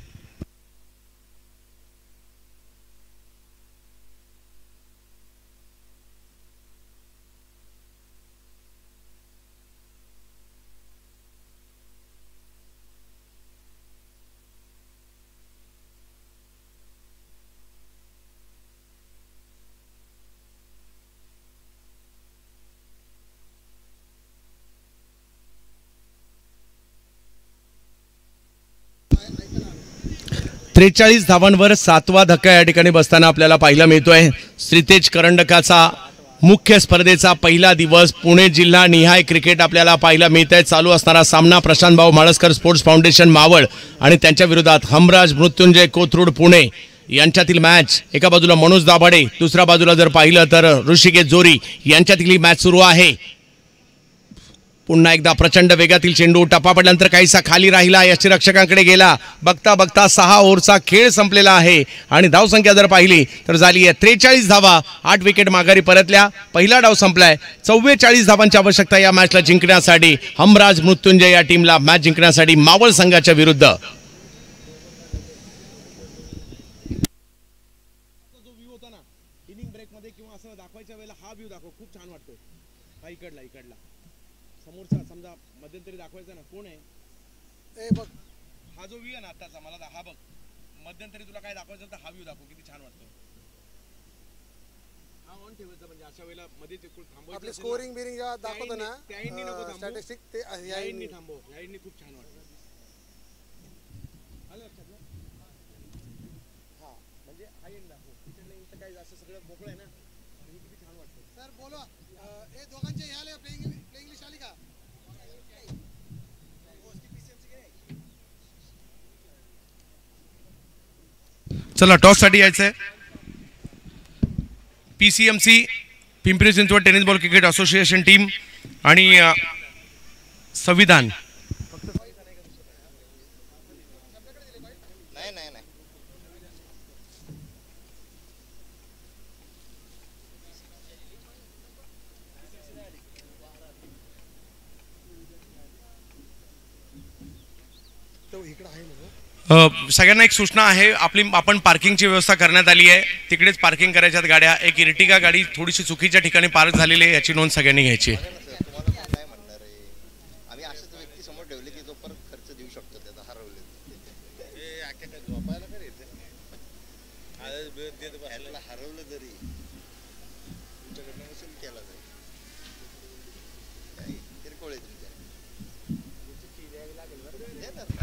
त्रेचाळीस धावांवर 7वा धक्का या ठिकाणी बसताना आपल्याला पाहायला मिळतोय. श्रीतेज करंडकाचा मुख्य स्पर्धेचा पहिला दिवस, पुणे जिल्हा निहाय क्रिकेट आपल्याला पाहायला मिळत आहे. चालू असणारा सामना प्रशांतभाऊ माळसकर स्पोर्ट्स फाउंडेशन मावळ आणि त्यांच्या विरोधात हमराज मृत्युंजय कोथरूड पुणे यांच्यातील मॅच. एका बाजूला मनोज दाभाडे, दुसऱ्या बाजूला जर पाहिलं तर ऋषिकेश जोरी यांच्यातील ही मॅच सुरू आहे. पुन्हा एकदा प्रचंड वेगातील चेंडू, टप्पा पडल्यानंतर काहीसा खाली राहिला, यष्टीरक्षकांकडे गेला. बघता बघता 6 ओव्हरचा खेळ संपलेला आहे आणि धावसंख्या जर पाहिली तर झाली आहे 43 धावा. 8 विकेट माघारी परतल्या. पहिला डाव संपलाय. 44 धावांची आवश्यकता या मॅचला जिंकण्यासाठी. हमराज मृत्युंजय या टीमला मॅच जिंकण्यासाठी मावळ संघाच्या विरुद्ध. समोरचा समजा मध्यंतरी दाखवायचा ना, कोण आहे ए बघ, हा जो व्ह्यू आहे ना आताचा, मला हा बघ मध्यंतरी तुला काय दाखवायचं तर हा व्ह्यू दाखव, किती छान वाटतो. हा ऑन ठेवायचा, म्हणजे अशा वेळेला मध्ये ते थांबवायचं. आपली स्कोरिंग बिरिंग जेव्हा दाखवतो ना त्याईंनी नको थांबू, स्टॅटिस्टिक ते याईंनी थांबव. याईंनी खूप छान वाटतं. आलं लक्षात ना? हा म्हणजे हा एंड दाखव, तिकडे इथं काय असं सगळं मोकळं आहे ना, आणि किती छान वाटतं. सर बोला, हे दोघांचे याले प्लेइंग इंग्लिश आली का? चला टॉस साठी यायचंय. PCMC Pimpri Chinchwad tennis ball cricket association team आणि संविधान. सगळ्यांना एक सूचना आहे, आपण पार्किंगची व्यवस्था करण्यात आली आहे, तिकडेच पार्किंग करायच्यात गाड्या. एक इर्टिगा गाडी थोडीशी चुकीच्या ठिकाणी पार्क झालेली आहे, याची नोंद सगळ्यांनी घ्यायची आहे.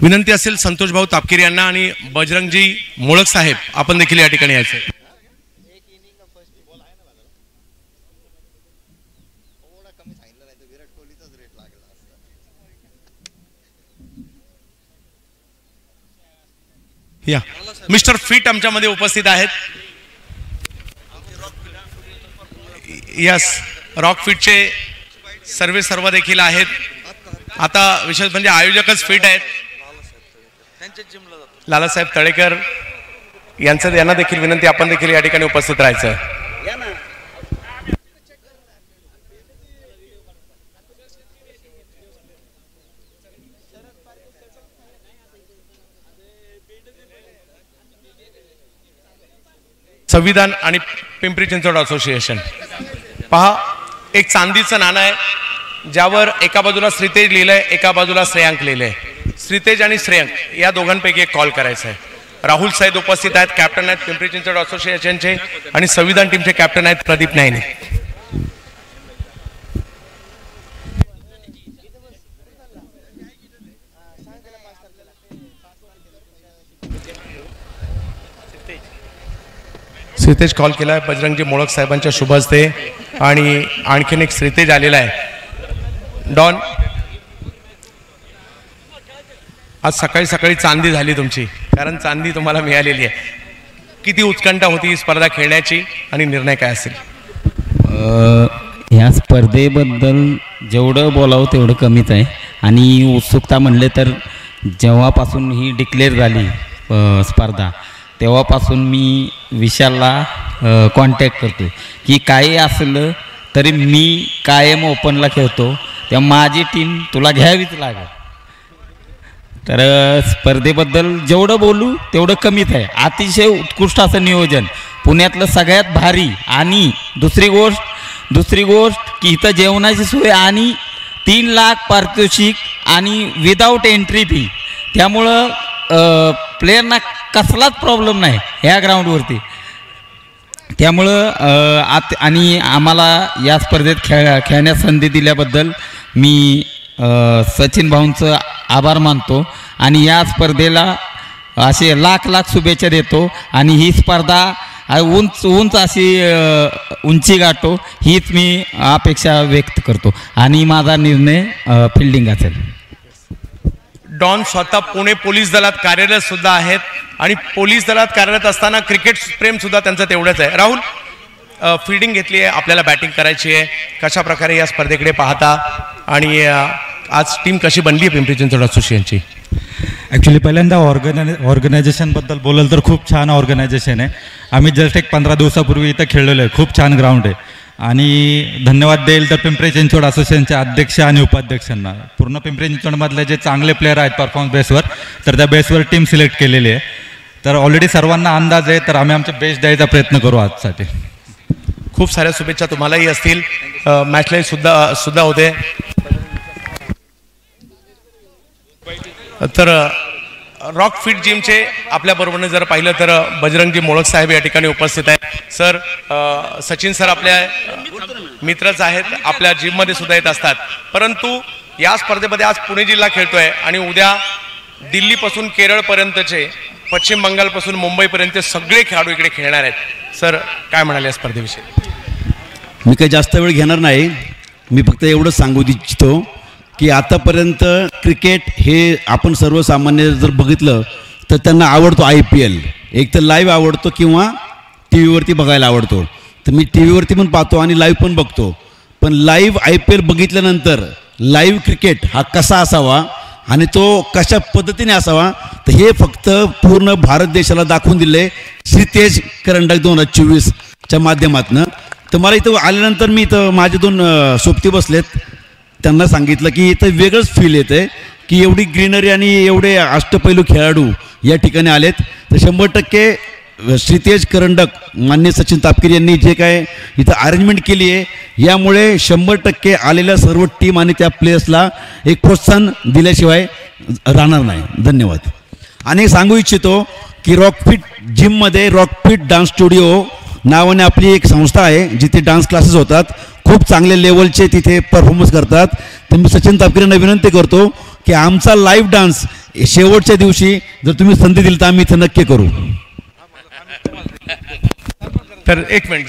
विनंती असेल संतोष भाऊ तापकीर यांना आणि बजरंगजी मोळक साहेब आपण देखील या ठिकाणी यायचे. या मिस्टर फिट आमच्यामध्ये उपस्थित आहेत. यस, रॉक फिटचे सर्व देखील आहेत. आता विशेष म्हणजे आयोजकच फिट आहेत. लालासाहेब तळेकर यांना देखील विनंती, आपण देखील या ठिकाणी उपस्थित राहायचं. संविधान आणि पिंपरी चिंचवड असोसिएशन पहा, एक चांदीचं नाणं आहे ज्यावर एका बाजूला श्रीतेज लिहिलंय, एका बाजूला श्रेयांक लिहिलंय. श्रीतेज आणि श्रेयांक या दोघांपैकी एक कॉल करायचा आहे. राहुल साहेब उपस्थित आहेत, कॅप्टन आहेत पिंपरी चिंचवड असोसिएशनचे, आणि संविधान टीमचे कॅप्टन आहेत प्रदीप नाईने. श्रीतेज कॉल केला आहे बजरंगजी मोळक साहेबांच्या शुभ हस्ते, आणि आणखीन एक श्रीतेज आलेला आहे. डॉन, आज सकाळी सकाळी चांदी झाली तुमची, कारण चांदी तुम्हाला मिळालेली आहे. किती उत्कंठा होती ही स्पर्धा खेळण्याची, आणि निर्णय काय असेल? ह्या स्पर्धेबद्दल जेवढं बोलावं तेवढं कमीच आहे. आणि उत्सुकता म्हणले तर जेव्हापासून ही डिक्लेअर झाली स्पर्धा, तेव्हापासून मी विशालला कॉन्टॅक्ट करतो की काही असलं तरी मी कायम ओपनला खेळतो, तेव्हा माझी टीम तुला घ्यावीच लागेल. तर स्पर्धेबद्दल जेवढं बोलू तेवढं कमीच आहे. अतिशय उत्कृष्ट असं नियोजन, पुण्यातलं सगळ्यात भारी. आणि दुसरी गोष्ट की इथं जेवणाची सोय आणि 3 लाख पारितोषिक आणि विदाऊट एंट्री फी, त्यामुळं प्लेयरना कसलाच प्रॉब्लेम नाही ह्या ग्राउंडवरती. त्यामुळं आणि आम्हाला या स्पर्धेत खेळण्यास संधी दिल्याबद्दल मी सचिन भाऊंचं आभार मानतो, आणि या स्पर्धेला असे लाख शुभेच्छा देतो. आणि ही स्पर्धा उंच अशी उंची गाठो हीच मी अपेक्षा व्यक्त करतो, आणि माझा निर्णय फिल्डिंग असेल. डॉन स्वतः पुणे पोलीस दलात कार्यरत सुद्धा आहेत, आणि पोलीस दलात कार्यरत असताना क्रिकेट प्रेम सुद्धा त्यांचं तेवढंच आहे. राहुल, फिल्डिंग घेतली आहे, आपल्याला बॅटिंग करायची आहे, कशा प्रकारे या स्पर्धेकडे पाहता, आणि आज टीम कशी बनली आहे पिंपरी चिंचवड असोसिएशनची? ॲक्च्युली पहिल्यांदा ऑर्गनायझेशनबद्दल बोलाल तर खूप छान ऑर्गनायझेशन आहे. आम्ही जस्ट एक 15 दिवसापूर्वी इथं खेळलेलो आहे. खूप छान ग्राउंड आहे. आणि धन्यवाद देईल तर पिंपरी चिंचवड असोसिएशनच्या अध्यक्ष आणि उपाध्यक्षांना. पूर्ण पिंपरी चिंचवडमधले जे चांगले प्लेयर आहेत परफॉर्मन्स बेसवर, तर त्या बेसवर टीम सिलेक्ट केलेली आहे. तर ऑलरेडी सर्वांना अंदाज आहे, तर आम्ही आमचा बेस्ट द्यायचा प्रयत्न करू आजसाठी. खूप साऱ्या शुभेच्छा तुम्हालाही असतील. मॅचला सुद्धा होते. तर रॉक फिट जिमचे आपल्याबरोबरने जर पाहिलं तर बजरंगजी मोळक साहेब या ठिकाणी उपस्थित आहेत. सर, सचिन सर आपल्या मित्रच आहेत, आपल्या जिममध्ये सुद्धा येत असतात. परंतु या स्पर्धेमध्ये आज पुणे जिल्हा खेळतोय, आणि उद्या दिल्लीपासून केरळपर्यंतचे, पश्चिम बंगालपासून मुंबईपर्यंत सगळे खेळाडू इकडे खेळणार आहेत. सर, काय म्हणाले या स्पर्धेविषयी? मी काही जास्त वेळ घेणार नाही. मी फक्त एवढंच सांगू इच्छितो की आतापर्यंत क्रिकेट हे आपण सर्वसामान्य जर बघितलं तर त्यांना आवडतो IPL. एक तर लाईव्ह आवडतो किंवा टी व्हीवरती बघायला आवडतो. तर मी टी व्हीवरती पण पाहतो आणि लाईव्ह पण बघतो. पण लाईव्ह IPL बघितल्यानंतर लाईव्ह क्रिकेट हा कसा असावा आणि तो कशा पद्धतीने असावा, तर हे फक्त पूर्ण भारत देशाला दाखवून दिले श्रीतेज करंडक 2024च्या माध्यमातून. तर मला इथं आल्यानंतर मी इथं माझे 2 सोबती बसलेत, त्यांना सांगितलं की इथं वेगळंच फील येतं आहे. की एवढी ग्रीनरी आणि एवढे अष्टपैलू खेळाडू या ठिकाणी आलेत, तर 100% श्रीतेज करंडक मान्य सचिन तापकीर यांनी जे काय इथं अरेंजमेंट केली आहे, यामुळे 100% आलेल्या सर्व टीम आणि त्या प्लेयर्सला एक प्रोत्साहन दिल्याशिवाय राहणार नाही. धन्यवाद. आणि सांगू इच्छितो की रॉकफिट जिममध्ये रॉकफिट डान्स स्टुडिओ नावाने आपली एक संस्था आहे, जिथे डान्स क्लासेस होतात. खूप चांगले लेवलचे तिथे परफॉर्मन्स करतात. तर मी सचिन तापकीरांना विनंती करतो की आमचा लाईव्ह डान्स शेवटच्या दिवशी जर तुम्ही संधी दिली तर आम्ही इथं नक्की करू. तर एक मिनिट,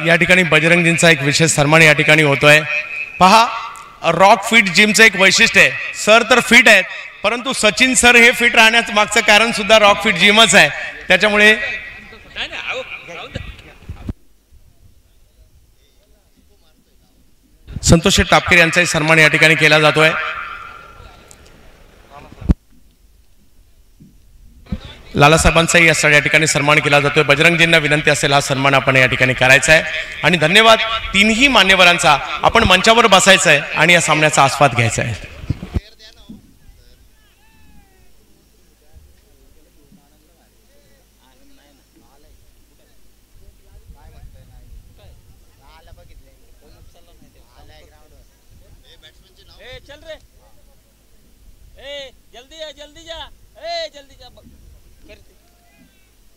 या ठिकाणी बजरंगजींचा एक विशेष सन्मान या ठिकाणी होतोय. पहा, रॉक फिट जिमचं एक वैशिष्ट्य आहे, सर तर फिट आहेत, परंतु सचिन सर हे फिट राहण्याचं मागचं कारण सुद्धा रॉक फिट जिमच आहे. त्याच्यामुळे संतोष तापकीर यांचाही सन्मान या ठिकाणी केला जातोय. लालासाहेबांचाही या ठिकाणी सन्मान केला जातोय. बजरंगजींना विनंती असेल हा सन्मान आपण या ठिकाणी करायचा आहे. आणि धन्यवाद तीनही मान्यवरांचा. आपण मंचावर बसायचं आहे आणि या सामन्याचा आस्वाद घ्यायचा आहे. जल्दी जा, जल्दी जा.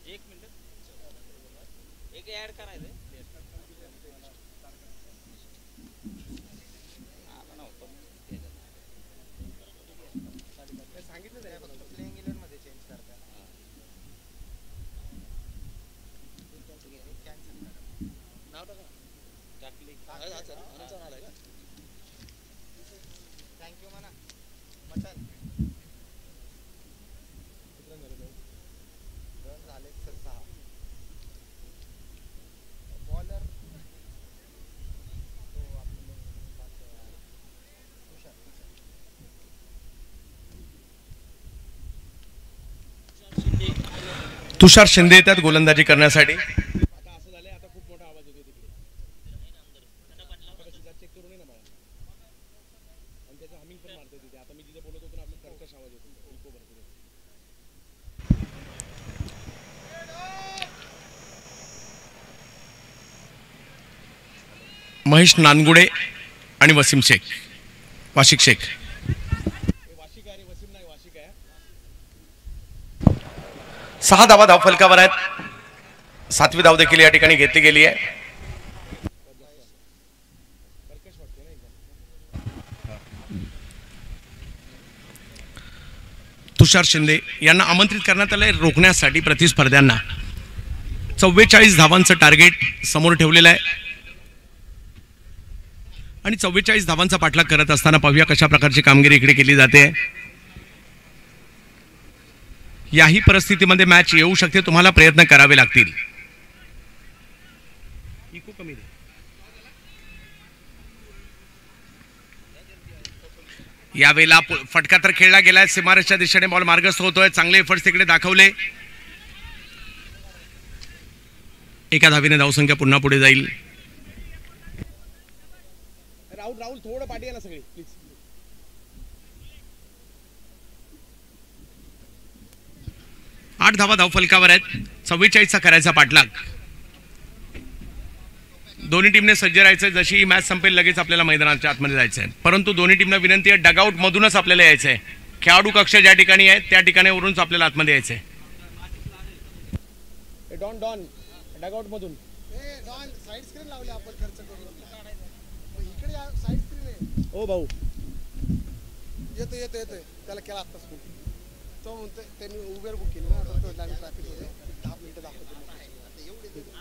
एक मिनिट, एक ऍड करायचं. तुषार शिंदे येतात गोलंदाजी करण्यासाठी. महेश नानगुडे आणि वसीम शेख, वाशिक शेख. सहा धावा धावफलकावर आहेत. 7वी धाव देखील या ठिकाणी घेतली गेली आहे. तुषार शिंदे यांना आमंत्रित करण्यात आलंय रोखण्यासाठी प्रतिस्पर्ध्यांना. 44 धावांचं टार्गेट समोर ठेवलेलं आहे आणि 44 धावांचा पाठलाग करत असताना पाहूया कशा प्रकारची कामगिरी इकडे केली जाते. याही परिस्थितीमध्ये मॅच येऊ शकते, तुम्हाला प्रयत्न करावे लागतील. यावेळेला फटका तर खेळला गेलाय, सीमारेषच्या दिशेने बॉल मार्गस्थ होतोय. चांगले एफर्ट्स तिकडे दाखवले. एका धावीने धावसंख्या पुन्हा पुढे जाईल. राहुल थोडं पाठी आहे ना सगळे प्लीज. 8 धावा धावफलकावर आहेत. 44चा करायचा पाठलाग. दोन्ही टीमने सज्ज राहायचंय. जशी ही मॅच संपेल लगेच आपल्याला मैदानाच्या आतमध्ये जायचंय, परंतु दोन्ही टीमना विनंती आहे डगआउट मधूनच आपल्याला यायचंय. खेळाडू कक्ष ज्या ठिकाणी आहे त्या ठिकाणीवरूनच आपल्याला आतमध्ये यायचंय. डॉन डगआउट मधून साइड स्क्रीन लावले आपण खर्च करून. इकडे साइड स्क्रीन आहे. ओ भाऊ येतोय त्याला केला आत्ताच फोन. तो म्हणतो त्यांनी उबेर बुक केली ना, तो ट्रॅफिक होते 10 मिनिटं दाखवतो.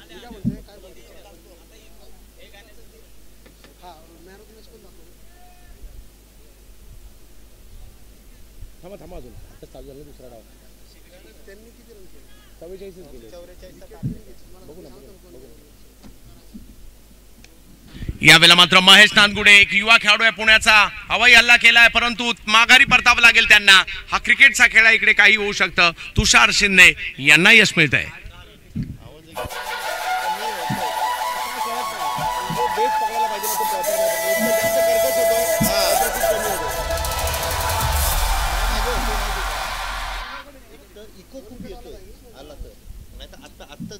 काय म्हणते काय बोलतो हा मॅरेथॉन मॅच पण दाखवतो. थांबा अजून आता चालू झालं दुसरा डाव. त्यांनी किती रन केले? 44 केले. 44चा टार्गेट बघू ना. यावेळेला मात्र महेश नानगुडे एक युवा खेळाडू आहे पुण्याचा, हवाई हल्ला केलाय परंतु माघारी परतावं लागेल त्यांना. हा क्रिकेटचा खेळ आहे, इकडे काही होऊ शकतं. तुषार शिंदे यांना यश मिळत आहे.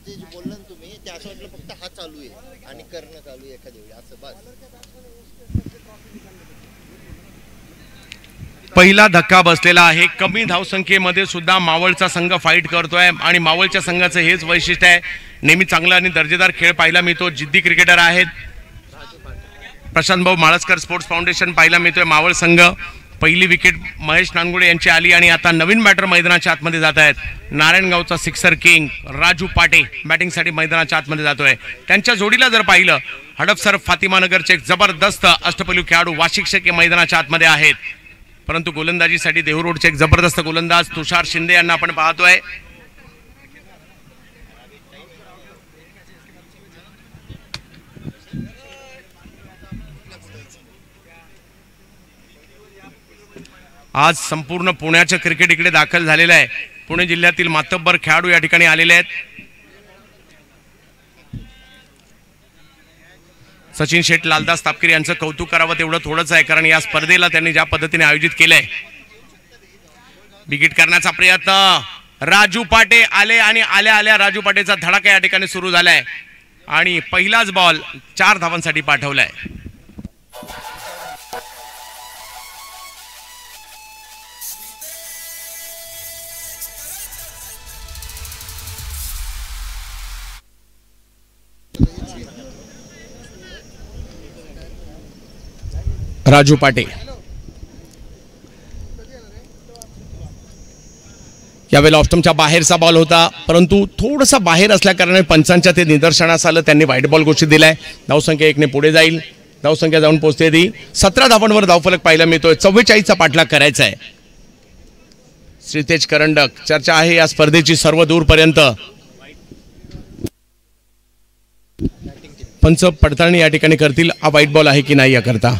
जे बोलला ना तुम्ही ते असं वाटलं फक्त हा चालू आहे आणि करणं चालू आहे एखाद्या वेळी असं बस. पहिला धक्का बसलेला आहे. कमी धावसंख्येमध्ये सुद्धा मावळचा संघ फाईट करतोय आणि मावळच्या संघाचं हेच वैशिष्ट्य आहे. नेहमी चांगला आणि दर्जेदार खेळ पाहायला मिळतो. जिद्दी क्रिकेटर आहेत. प्रशांत भाऊ माळस्कर स्पोर्ट्स फाउंडेशन पाहायला मिळतोय. मावळ संघ पहिली विकेट महेश नांगुडे यांची आली आणि आता नवीन बॅटर मैदानाच्या आतमध्ये जात आहेत. नारायणगावचा सिक्सर किंग राजू पाटे बॅटिंगसाठी मैदानाच्या आतमध्ये जातोय. त्यांच्या जोडीला जर पाहिलं हडपसर फातिमानगरचे एक जबरदस्त अष्टपैलू खेळाडू वाशिक्षक मैदानाच्या आतमध्ये आहेत. परंतु गोलंदाजीसाठी देहू एक जबरदस्त गोलंदाज तुषार शिंदे यांना आपण पाहतोय. आज संपूर्ण पुण्याचं क्रिकेट इकडे दाखल झालेलं आहे. पुणे जिल्ह्यातील मातब्बर खेळाडू या ठिकाणी आलेले आहेत. सचिन शेठ लालदास तापकीर यांचं कौतुक करावं तेवढं थोडंच आहे, कारण या स्पर्धेला त्यांनी ज्या पद्धतीने आयोजित केलंय. विकेट करण्याचा प्रयत्न राजू पाटे आले आणि आल्या आल्या राजू पाटेचा धडाका या ठिकाणी सुरू झालाय आणि पहिलाच बॉल 4 धावांसाठी पाठवलाय. राजू पाटे यावेळेला ऑफ्टमच्या बाहेरचा बॉल होता, परंतु थोडासा बाहेर असल्या कारणाने पंचांच्या ते निदर्शनास आलं. त्यांनी व्हाईट बॉल घोषित दिलाय. धावसंख्या 1 ने पुढे जाईल. धावसंख्या जाऊन पोहोचते ती 17 धावांवर धावफलक पाहायला मिळतोय. 44चा पाठलाग करायचा आहे. श्रीतेज करंडक चर्चा आहे या स्पर्धेची सर्व दूरपर्यंत. पंच पडताळणी या ठिकाणी करतील हा व्हाईट बॉल आहे की नाही याकरता.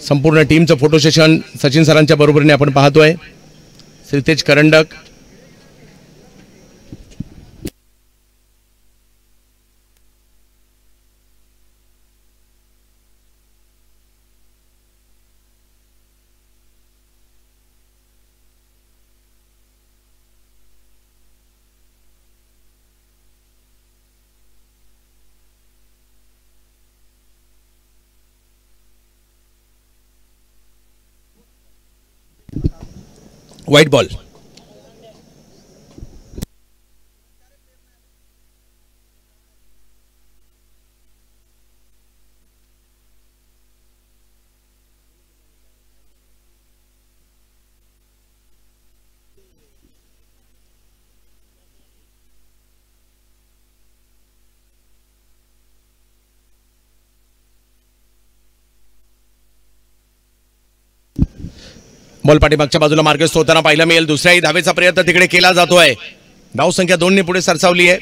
संपूर्ण टीमचं फोटो सेशन सचिन सरांच्या बरोबरीने आपण पाहतोय. श्रीतेज करंडक व्हाईट बॉल. बॉल पाठीमागच्या बाजूला मार्गस्थ होताना पाहायला मिळेल. दुसऱ्याही धावेचा प्रयत्न तिकडे केला जातोय. धावसंख्या 2 ने पुढे सरसावली आहे.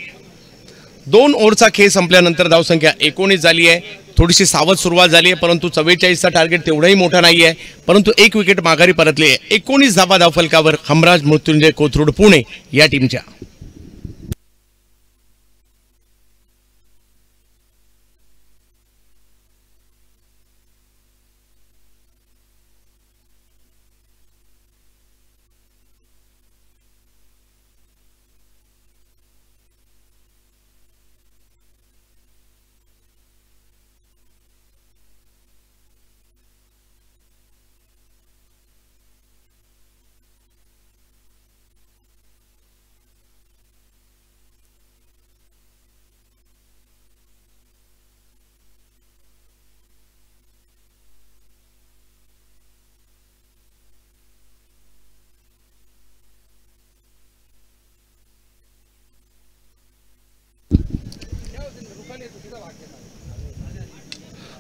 2 ओव्हरचा खेळ संपल्यानंतर धावसंख्या 19 झाली आहे. थोडीशी सावध सुरुवात झाली आहे, परंतु 44चा टार्गेट तेवढाही मोठा नाही आहे. परंतु 1 विकेट माघारी परतली आहे. 19 धावा धावफलकावर हमराज मृत्युंजय कोथरूड पुणे या टीमच्या.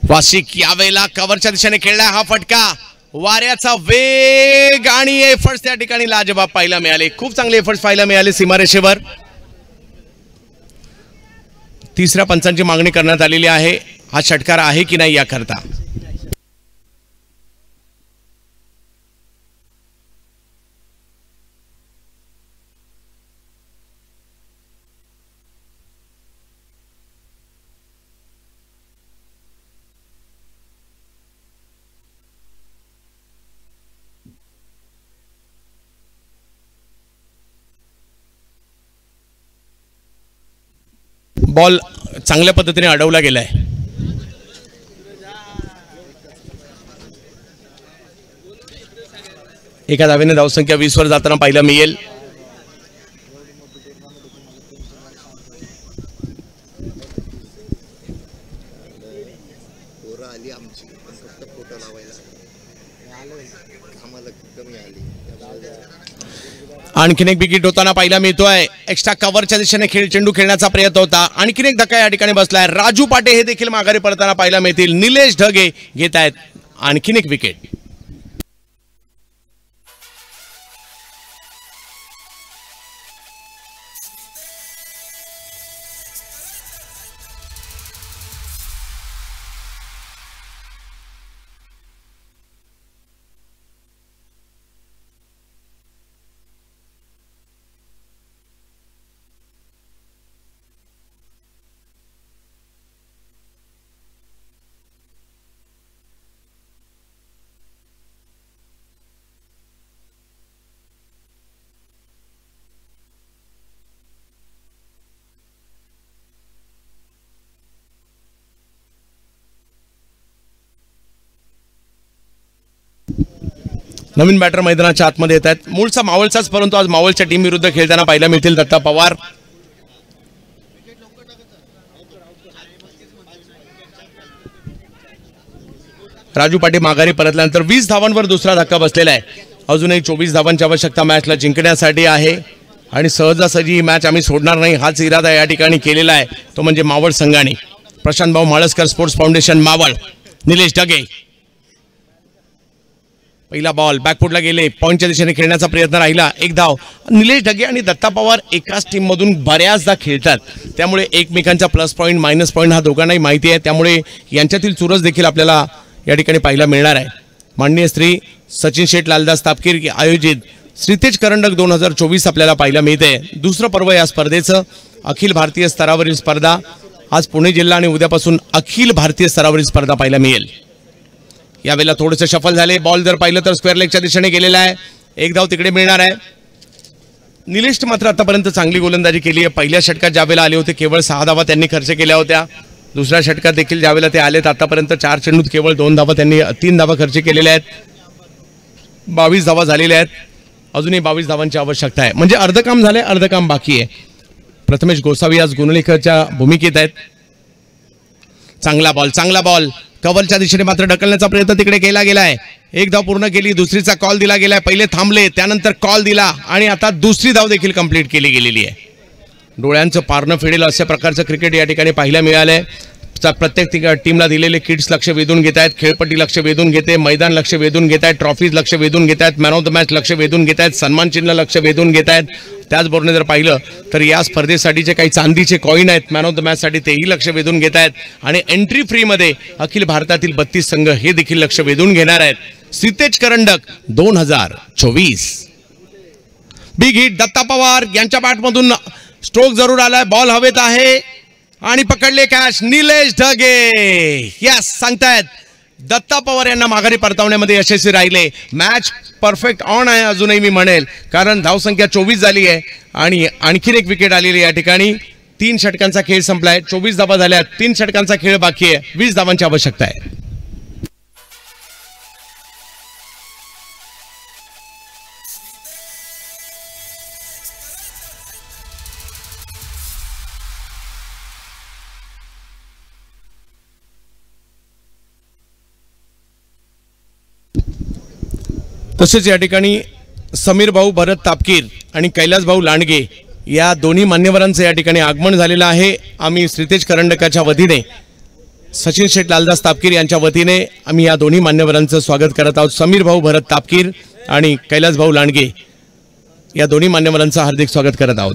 वाशिक यावेळेला कव्हरच्या दिशेने खेळला. हा फटका वाऱ्याचा वेग आणि एफर्ट्स त्या ठिकाणी लाजवाब पाहायला मिळाले. खूप चांगले एफर्ट्स पाहायला मिळाले सीमारेषेवर. तिसऱ्या पंचांची मागणी करण्यात आलेली आहे. हा षटकार आहे की नाही याकरता. बॉल चांगल्या पद्धतीने अडवला गेलाय. एका धावेने धावसंख्या 20 वर जाताना पाहायला मिळेल. पोरं आली आमची पण फक्त फोटो लावायला आम्हाला कमी आली. आणखीन एक विकेट होताना पाहायला मिळतोय. एक्स्ट्रा कव्हरच्या दिशेने चेंडू खेळण्याचा प्रयत्न होता. आणखीन एक धक्का या ठिकाणी बसलाय. राजू पाटे हे देखील माघारी परताना पाहायला मिळतील. निलेश ढगे घेत आहेत आणखीन एक विकेट. नवीन बॅटर मैदानाच्या आतमध्ये येत आहेत. मूळचा मावळचाच, परंतु आज मावळच्या टीम विरुद्ध खेळताना पाहायला मिळतील दत्ता पवार. राजू पाटे माघारी परतल्यानंतर 20 धावांवर दुसरा धक्का बसलेला आहे. अजूनही 24 धावांची आवश्यकता मॅचला जिंकण्यासाठी आहे आणि सहजासहजी ही मॅच आम्ही सोडणार नाही हाच इरादा या ठिकाणी केलेला आहे, तो म्हणजे मावळ संघाने. प्रशांत भाऊ माळस्कर स्पोर्ट्स फाउंडेशन मावळ. निलेश ढगे पहिला बॉल बॅकफुटला गेले. पॉईंटच्या दिशेने खेळण्याचा प्रयत्न राहिला. एक धाव. निलेश ढगे आणि दत्ता पवार एकाच टीम मधून बऱ्याचदा खेळतात, त्यामुळे एकमेकांचा प्लस पॉईंट मायनस पॉईंट हा दोघांनाही माहिती आहे. त्यामुळे यांच्यातील चुरस देखील आपल्याला या ठिकाणी पाहायला मिळणार आहे. माननीय श्री सचिन शेठ लालदास तापकीर आयोजित श्रीतेज करंडक 2024 आपल्याला पाहायला मिळते. दुसरं पर्व या स्पर्धेचं. अखिल भारतीय स्तरावरील स्पर्धा आज पुणे जिल्हा आणि उद्यापासून अखिल भारतीय स्तरावरील स्पर्धा पाहायला मिळेल. यावेळेला थोडंसं शफल झाले. बॉल जर पाहिलं तर स्क्वेअर लेगच्या दिशेने गेलेला आहे. एक धाव तिकडे मिळणार आहे. निलेश मात्र आतापर्यंत चांगली गोलंदाजी केली आहे. पहिल्या षटकात ज्यावेळेला आले होते केवळ 6 धावा त्यांनी खर्च केल्या होत्या. दुसऱ्या षटकात देखील ज्यावेळेला ते आलेत आतापर्यंत 4 चेंडूत केवळ 2 धावा त्यांनी 3 धावा खर्च केलेल्या आहेत. 22 धावा झालेल्या आहेत. अजूनही 22 धावांची आवश्यकता आहे. म्हणजे अर्ध काम झालंय, अर्ध काम बाकी आहे. प्रथमेश गोसावी आज गुणलेखकाच्या भूमिकेत आहेत. चांगला बॉल कव्हरच्या दिशेने मात्र ढकलण्याचा प्रयत्न तिकडे केला गेलाय. एक धाव पूर्ण केली. दुसरीचा कॉल दिला गेलाय. पहिले थांबले, त्यानंतर कॉल दिला आणि आता दुसरी धाव देखील कंप्लीट केली गेलेली आहे. डोळ्यांचं पारणं फेडेल अशा प्रकारचं क्रिकेट या ठिकाणी पाहायला मिळालंय. प्रत्येक टीमला दिलेले किट्स लक्ष वेधून घेत आहेत. खेळपट्टी लक्ष वेधून घेते. मैदान लक्ष वेधून घेत आहेत. ट्रॉफीज लक्ष वेधून घेत आहेत. मॅन ऑफ द मॅच लक्ष वेधून घेत आहेत. सन्मान चिन्ह लक्ष वेधून घेत आहेत. त्याचबरोबर जर पाहिलं तर या स्पर्धेसाठीचे काही चांदीचे कॉईन आहेत मॅन ऑफ द मॅचसाठी, तेही लक्ष वेधून घेत आहेत. आणि एंट्री फ्रीमध्ये अखिल भारतातील 32 संघ हे देखील लक्ष वेधून घेणार आहेत. श्रीतेज करंडक 2024. बिग हिट दत्ता पवार यांच्या बॅटमधून स्ट्रोक जरूर आलाय. बॉल हवेत आहे आणि पकडले कॅच. निलेश ढगे यस सांगतायत दत्ता पवार यांना माघारी परतावण्यामध्ये यशस्वी राहिले. मॅच परफेक्ट ऑन आहे अजूनही मी म्हणेल, कारण धावसंख्या 24 झाली आहे आणि आणखीन एक विकेट आलेली या ठिकाणी. 3 षटकांचा खेळ संपलाय. 24 धावा झाल्या. 3 षटकांचा खेळ बाकी आहे. 20 धावांची आवश्यकता आहे. तसेच या ठिकाणी समीर भाऊ भरत तापकीर आणि कैलास भाऊ लांडगे या दोन्ही मान्यवरांचं या ठिकाणी आगमन झालेलं आहे. आम्ही श्रीतेज करंडकाच्या वतीने सचिन शेठ लालदास तापकीर यांच्या वतीने आम्ही या दोन्ही मान्यवरांचं स्वागत करत आहोत. समीर भाऊ भरत तापकीर आणि कैलास भाऊ लांडगे या दोन्ही मान्यवरांचं हार्दिक स्वागत करत आहोत.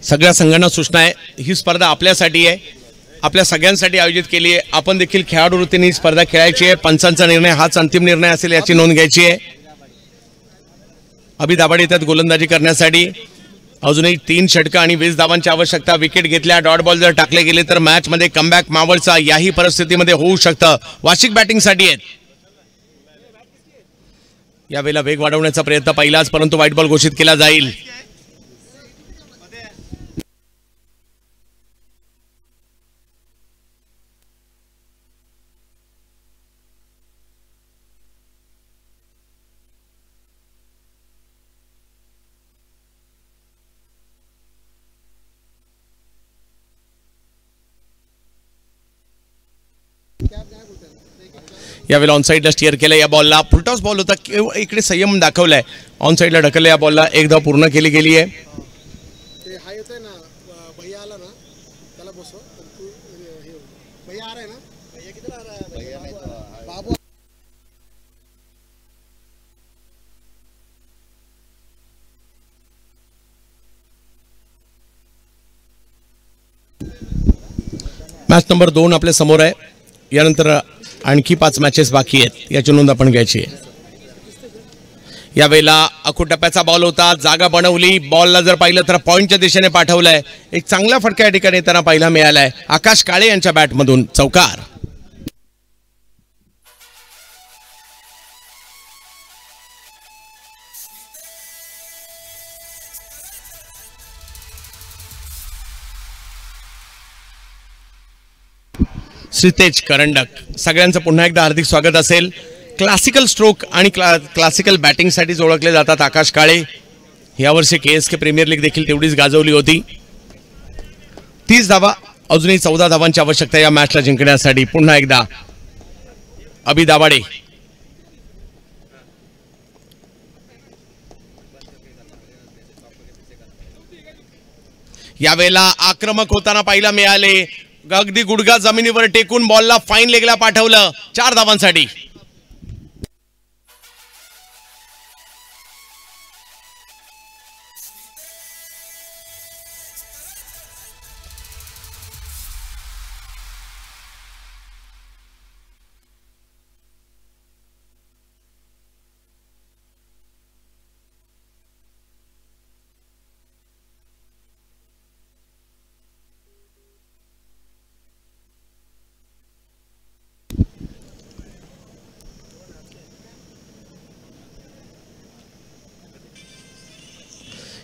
सगळ्या संघांना सूचना आहे, ही स्पर्धा आपल्यासाठी आहे, आपल्या सगळ्यांसाठी आयोजित केली आहे. आपण देखील खेळाडू वृत्तीने ही स्पर्धा खेळायची आहे. पंचांचा निर्णय हाच अंतिम निर्णय असेल याची नोंद घ्यायची आहे. अभि दाभाडे येतात गोलंदाजी करण्यासाठी. अजूनही 3 षटकं आणि 20 धावांची आवश्यकता. विकेट घेतल्या, डॉट बॉल जर टाकले गेले तर मॅचमध्ये कमबॅक मावळचा याही परिस्थितीमध्ये होऊ शकतं. वार्षिक बॅटिंगसाठी आहेत. यावेळेला वेग वाढवण्याचा प्रयत्न पहिलाच, परंतु व्हाईट बॉल घोषित केला जाईल. यावेळेला ऑन साईडला स्टिअर केलं. या बॉलला फुलटॉस बॉल होता, इकडे संयम दाखवलाय. ऑन साईडला ढकललं. या बॉलला एक धाव पूर्ण केली गेली आहे. मॅच नंबर 2 आपल्या समोर आहे. यानंतर आणखी 5 मॅचेस बाकी आहेत, याची नोंद आपण घ्यायची आहे. यावेळेला अकुटप्प्याचा बॉल होता, जागा बनवली. बॉलला जर पाहिलं तर पॉईंटच्या दिशेने पाठवलाय. एक चांगला फटका या ठिकाणी त्यांना पाहायला मिळालाय. आकाश काळे यांच्या बॅटमधून चौकार. श्रीतेज करंडक, सगळ्यांचं पुन्हा एकदा हार्दिक स्वागत असेल. क्लासिकल स्ट्रोक आणि क्लासिकल बॅटिंगसाठीच ओळखले जातात आकाश काळे. यावर्षी KSK प्रीमियर लीग देखील तेवढीच गाजवली होती. 30 धावा, अजूनही 14 धावांची आवश्यकता या मॅचला जिंकण्यासाठी. पुन्हा एकदा अभि दाभाडे. यावेळेला आक्रमक होताना पाहायला मिळाले. अगदी गुडघा जमिनीवर टेकून बॉलला फाईन लेगला पाठवलं 4 धावांसाठी.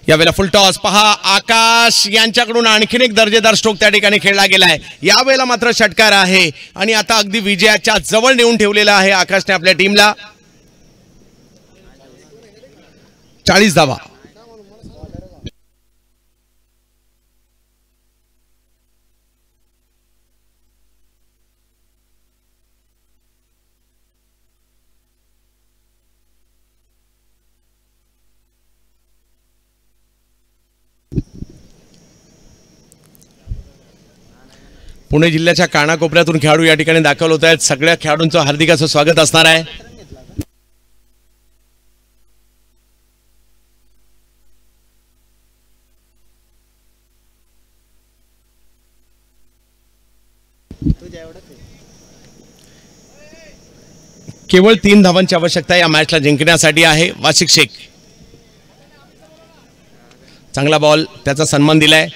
यावेळेला फुल टॉस पहा. आकाश यांच्याकडून आणखीन एक दर्जेदार स्ट्रोक त्या ठिकाणी खेळला गेलाय. यावेळेला मात्र षटकार आहे आणि आता अगदी विजयाच्या जवळ नेऊन ठेवलेला आहे आकाशने आपल्या टीमला. 40 धावा. पुणे जिल्ह्याच्या कानाकोपऱ्यातून खेळाडू या ठिकाणी दाखल होत आहेत. सगळ्या खेळाडूंचं हार्दिक असं स्वागत असणार आहे. केवळ 3 धावांची आवश्यकता या मॅचला जिंकण्यासाठी आहे. वासिक शेख, चांगला बॉल, त्याचा सन्मान दिलाय.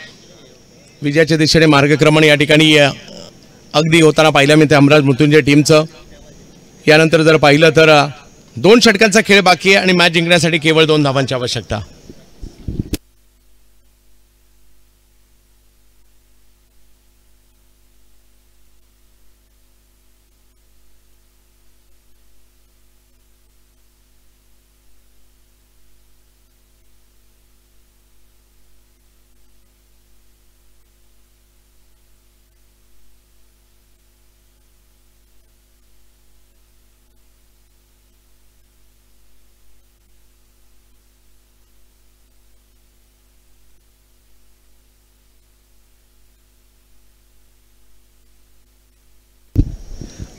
विजयाच्या दिशेने मार्गक्रमण या ठिकाणी अगदी होताना पाहिलं मी ते हमराज मृत्युंजय टीमचं. यानंतर जर पाहिलं तर 2 षटकांचा खेळ बाकी आहे आणि मॅच जिंकण्यासाठी केवळ 2 धावांची आवश्यकता.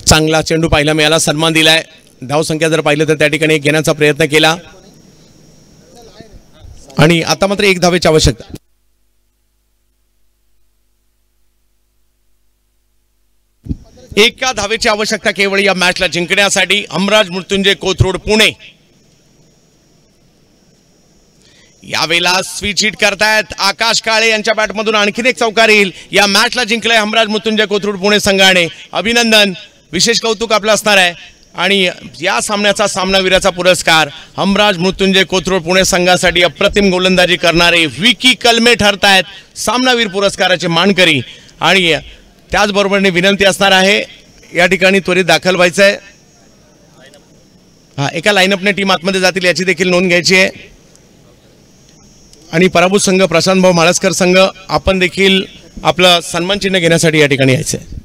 चांगला चेंडू पाहायला मिळाला, सन्मान दिलाय. धावसंख्या जर पाहिलं तर त्या ठिकाणी घेण्याचा प्रयत्न केला आणि आता मात्र 1 धावेची आवश्यकता. एका धावेची आवश्यकता केवळ या मॅचला जिंकण्यासाठी. हमराज मृत्युंजय कोथरूड पुणे यावेळेला स्विच हिट करतायत. आकाश काळे यांच्या बॅटमधून आणखीन एक चौकार येईल. या मॅचला जिंकलंय हमराज मृत्युंजय कोथरूड पुणे संघाने. अभिनंदन, विशेष कौतुक आपलं असणार आहे. आणि या सामन्याचा सामनावीराचा पुरस्कार हमराज मृत्युंजय कोथरूड पुणे संघासाठी अप्रतिम गोलंदाजी करणारे विकी कलमे ठरतायत सामनावीर पुरस्काराचे मानकरी. आणि त्याचबरोबर विनंती असणार आहे या ठिकाणी त्वरित दाखल व्हायचं आहे. एका लाईनअपने टीम आतमध्ये जातील याची देखील नोंद घ्यायची आहे. आणि पराभूत संघ प्रशांत भाऊ माळस्कर संघ आपण देखील आपलं सन्मान चिन्ह घेण्यासाठी या ठिकाणी यायचं आहे.